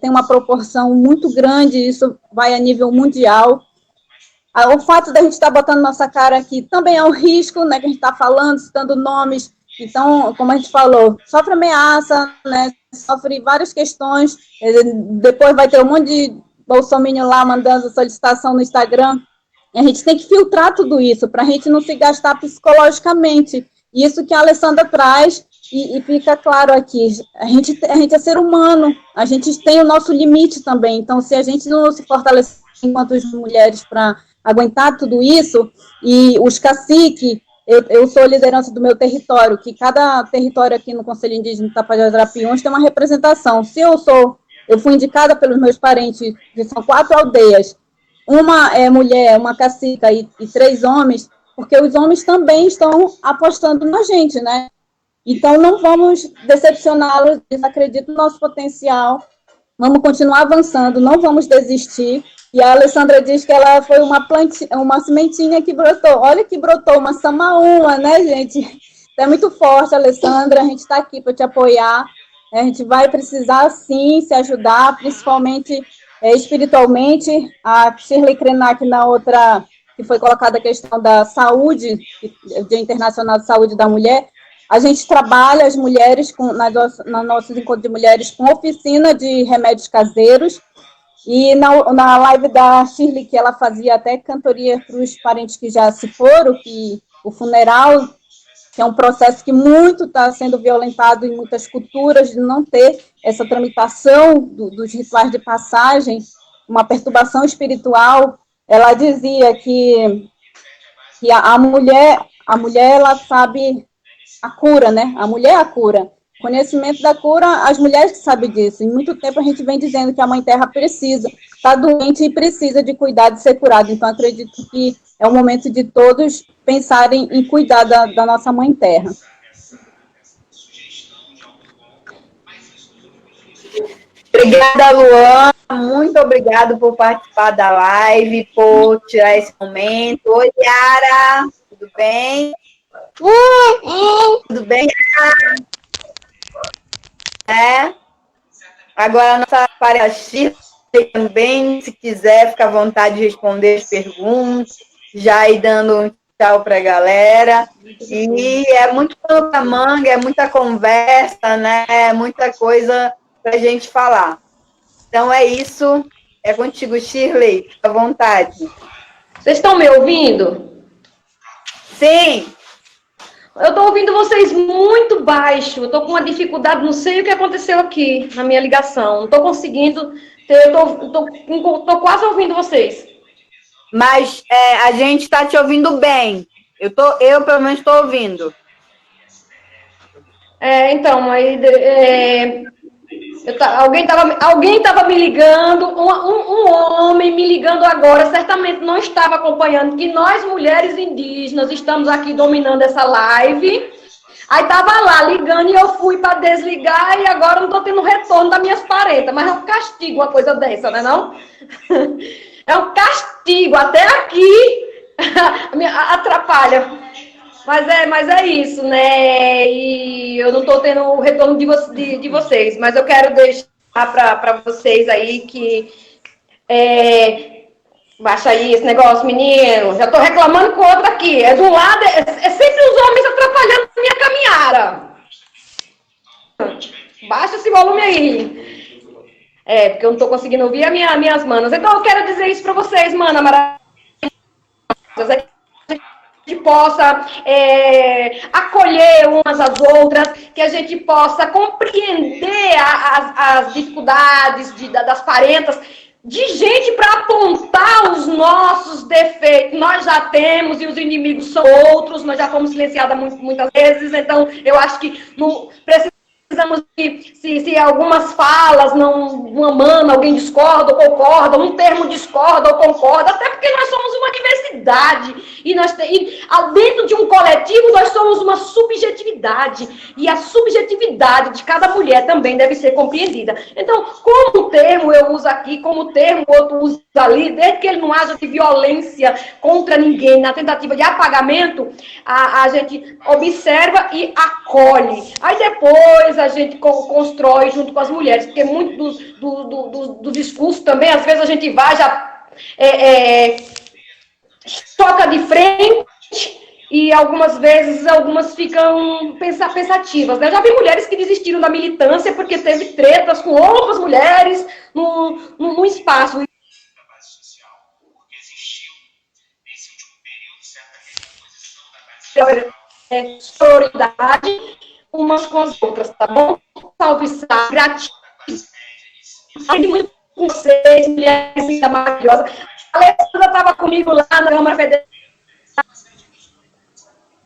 tem uma proporção muito grande, isso vai a nível mundial. O fato da gente estar botando nossa cara aqui também é um risco, né, que a gente está falando, citando nomes. Então, como a gente falou, sofre ameaça, né, sofre várias questões, depois vai ter um monte de bolsominion lá mandando solicitação no Instagram. E a gente tem que filtrar tudo isso, para a gente não se gastar psicologicamente. Isso que a Alessandra traz, e fica claro aqui, a gente é ser humano, a gente tem o nosso limite também. Então, se a gente não se fortalecer enquanto mulheres para aguentar tudo isso, e os caciques, eu sou liderança do meu território, que cada território aqui no Conselho Indígena de Tapajós e Arapiuns tem uma representação. Se eu fui indicada pelos meus parentes, que são 4 aldeias, uma é mulher, uma cacica e 3 homens, porque os homens também estão apostando na gente, né? Então, não vamos decepcioná-los, desacredito no nosso potencial, vamos continuar avançando, não vamos desistir. E a Alessandra diz que ela foi uma sementinha que brotou. Olha que brotou, uma samaúma, né, gente? É muito forte, Alessandra, a gente está aqui para te apoiar. A gente vai precisar, sim, se ajudar, principalmente espiritualmente. A Shirley Krenak, na outra, que foi colocada a questão da saúde, Dia Internacional de Saúde da Mulher, a gente trabalha as mulheres, nos nossos encontros de mulheres, com oficina de remédios caseiros. E na live da Shirley, que ela fazia até cantoria para os parentes que já se foram, que o funeral, que é um processo que muito está sendo violentado em muitas culturas, de não ter essa tramitação dos rituais de passagem, uma perturbação espiritual. Ela dizia que a mulher ela sabe a cura, né? A mulher é a cura. Conhecimento da cura, as mulheres que sabem disso. Em muito tempo a gente vem dizendo que a Mãe Terra está doente e precisa de cuidar de ser curada. Então, acredito que é o momento de todos pensarem em cuidar da nossa Mãe Terra. Obrigada, Luana. Muito obrigada por participar da live, por tirar esse momento. Oi, Yara. Tudo bem? Tudo bem, Yara? Agora a nossa Shirley também, se quiser, fica à vontade de responder as perguntas, já ir dando um tchau para a galera. E é muito pano pra manga, é muita conversa, né? É muita coisa para a gente falar. Então é isso. É contigo, Shirley. Fica à vontade. Vocês estão me ouvindo? Sim. Eu estou ouvindo vocês muito baixo. Eu estou com uma dificuldade, não sei o que aconteceu aqui na minha ligação. Não estou conseguindo ter, estou quase ouvindo vocês. Mas a gente está te ouvindo bem. Eu pelo menos estou ouvindo. Então, aí alguém estava me ligando, um homem me ligando agora, certamente não estava acompanhando, que nós, mulheres indígenas, estamos aqui dominando essa live. Aí estava lá ligando e eu fui para desligar e agora não estou tendo retorno das minhas parentas. Mas é um castigo uma coisa dessa, não é não? É um castigo, até aqui atrapalha. Mas é isso, né? E eu não estou tendo o retorno de vocês, mas eu quero deixar para vocês aí que baixa aí esse negócio, menino. Já estou reclamando com outro aqui. É de um lado, é sempre os homens atrapalhando a minha caminhada. Baixa esse volume aí. Porque eu não estou conseguindo ouvir as minhas manas. Então eu quero dizer isso para vocês, mana maravilhosa. Que a gente possa acolher umas às outras, que a gente possa compreender as dificuldades das parentas, de gente para apontar os nossos defeitos. Nós já temos e os inimigos são outros, nós já fomos silenciadas muitas vezes, então eu acho que não precisamos se algumas falas uma mana, alguém discorda ou concorda, um termo discorda ou concorda, até porque nós somos uma diversidade e dentro de um coletivo nós somos uma subjetividade e a subjetividade de cada mulher também deve ser compreendida. Então, como termo eu uso aqui, como termo o outro usa ali, desde que ele não haja de violência contra ninguém na tentativa de apagamento, a gente observa e acolhe. Aí depois a gente constrói junto com as mulheres, porque muito do discurso também, às vezes a gente vai já bata de frente e algumas vezes algumas ficam pensativas, né? Eu já vi mulheres que desistiram da militância porque teve tretas com outras mulheres no espaço. Sororidade umas com as outras, tá bom? Salve, salve, gratidão. Aprendi muito com vocês, mulheres maravilhosas. A Alessandra estava comigo lá na Câmara Federal.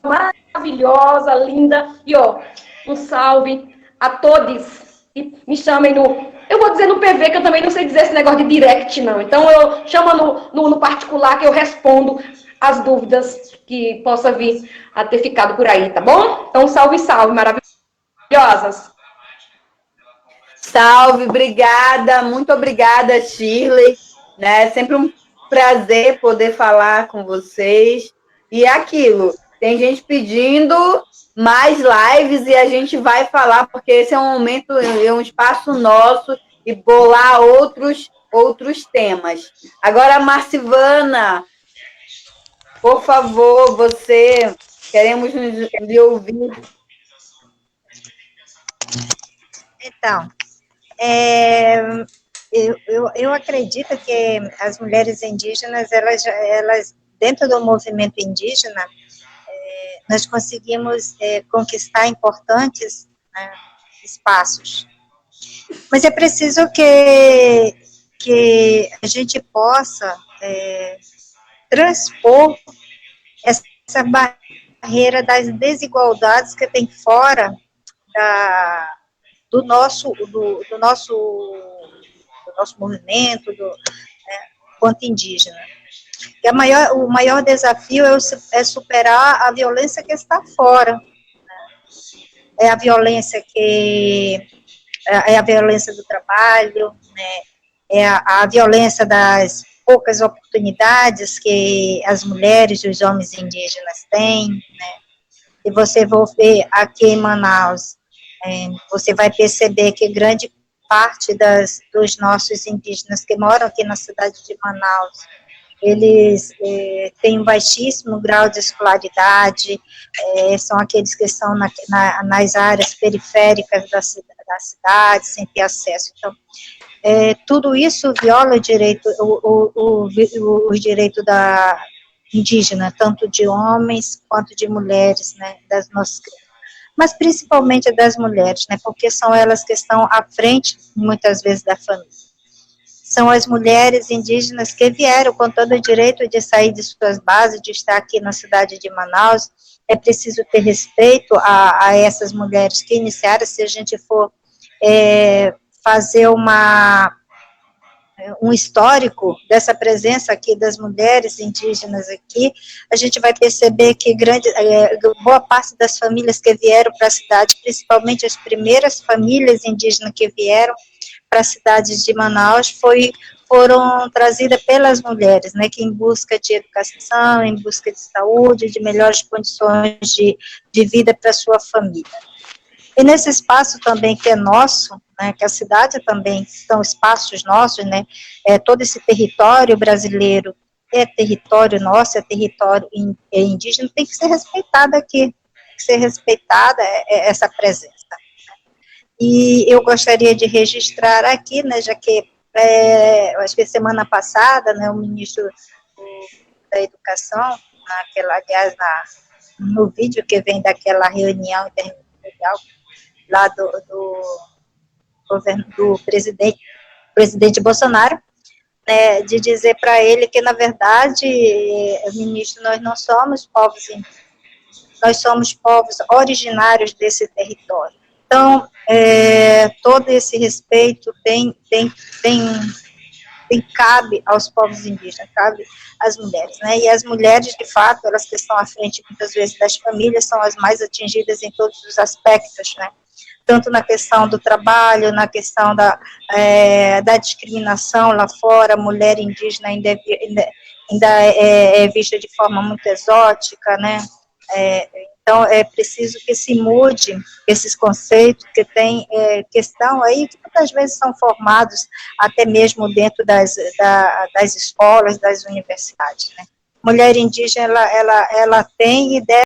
Maravilhosa, linda. E, ó, um salve a todos. E me chamem no... Eu vou dizer no PV, que eu também não sei dizer esse negócio de direct, não. Então, eu chamo no particular, que eu respondo as dúvidas que possa vir a ter ficado por aí, tá bom? Então, salve, salve, maravilhosas. Salve, obrigada, muito obrigada, Shirley, né? Sempre um prazer poder falar com vocês. E é aquilo, tem gente pedindo mais lives e a gente vai falar, porque esse é um momento, é um espaço nosso e bolar outros temas. Agora, Marcivana, por favor, você, queremos lhe ouvir. Então, eu acredito que as mulheres indígenas, elas dentro do movimento indígena, nós conseguimos conquistar importantes, né, espaços. Mas é preciso que a gente possa transpor essa barreira das desigualdades que tem fora do nosso movimento, quanto indígena. E o maior desafio é superar a violência que está fora. Né? É a violência do trabalho, né? É a violência das poucas oportunidades que as mulheres e os homens indígenas têm, né? E você vai ver aqui em Manaus, você vai perceber que grande parte dos nossos indígenas que moram aqui na cidade de Manaus, eles têm um baixíssimo grau de escolaridade, são aqueles que estão nas áreas periféricas da cidade, sem ter acesso. Então, tudo isso viola o direito da indígena, tanto de homens quanto de mulheres, né, das nossas crianças. Mas principalmente das mulheres, né, porque são elas que estão à frente, muitas vezes, da família. São as mulheres indígenas que vieram com todo o direito de sair de suas bases, de estar aqui na cidade de Manaus. É preciso ter respeito a essas mulheres que iniciaram. Se a gente for fazer um histórico dessa presença aqui das mulheres indígenas aqui, a gente vai perceber que boa parte das famílias que vieram para a cidade, principalmente as primeiras famílias indígenas que vieram para a cidade de Manaus, foram trazidas pelas mulheres, né, que em busca de educação, em busca de saúde, de melhores condições de vida para sua família. E nesse espaço também que é nosso, né, que a cidade também são espaços nossos, né, todo esse território brasileiro é território nosso, é território indígena, tem que ser respeitado aqui, tem que ser respeitada essa presença. E eu gostaria de registrar aqui, né, já que, acho que semana passada, né, o ministro da Educação, aliás, no vídeo que vem daquela reunião interministerial, lá do presidente Bolsonaro, né, de dizer para ele que, na verdade, ministro, nós não somos povos indígenas, nós somos povos originários desse território. Então, todo esse respeito cabe aos povos indígenas, cabe às mulheres, né? E as mulheres, de fato, elas que estão à frente, muitas vezes, das famílias, são as mais atingidas em todos os aspectos, né? Tanto na questão do trabalho, na questão da discriminação lá fora, a mulher indígena ainda é vista de forma muito exótica, né? Então, é preciso que se mude esses conceitos que estão aí, que muitas vezes são formados até mesmo dentro das escolas, das universidades, né? mulher indígena ela tem e deve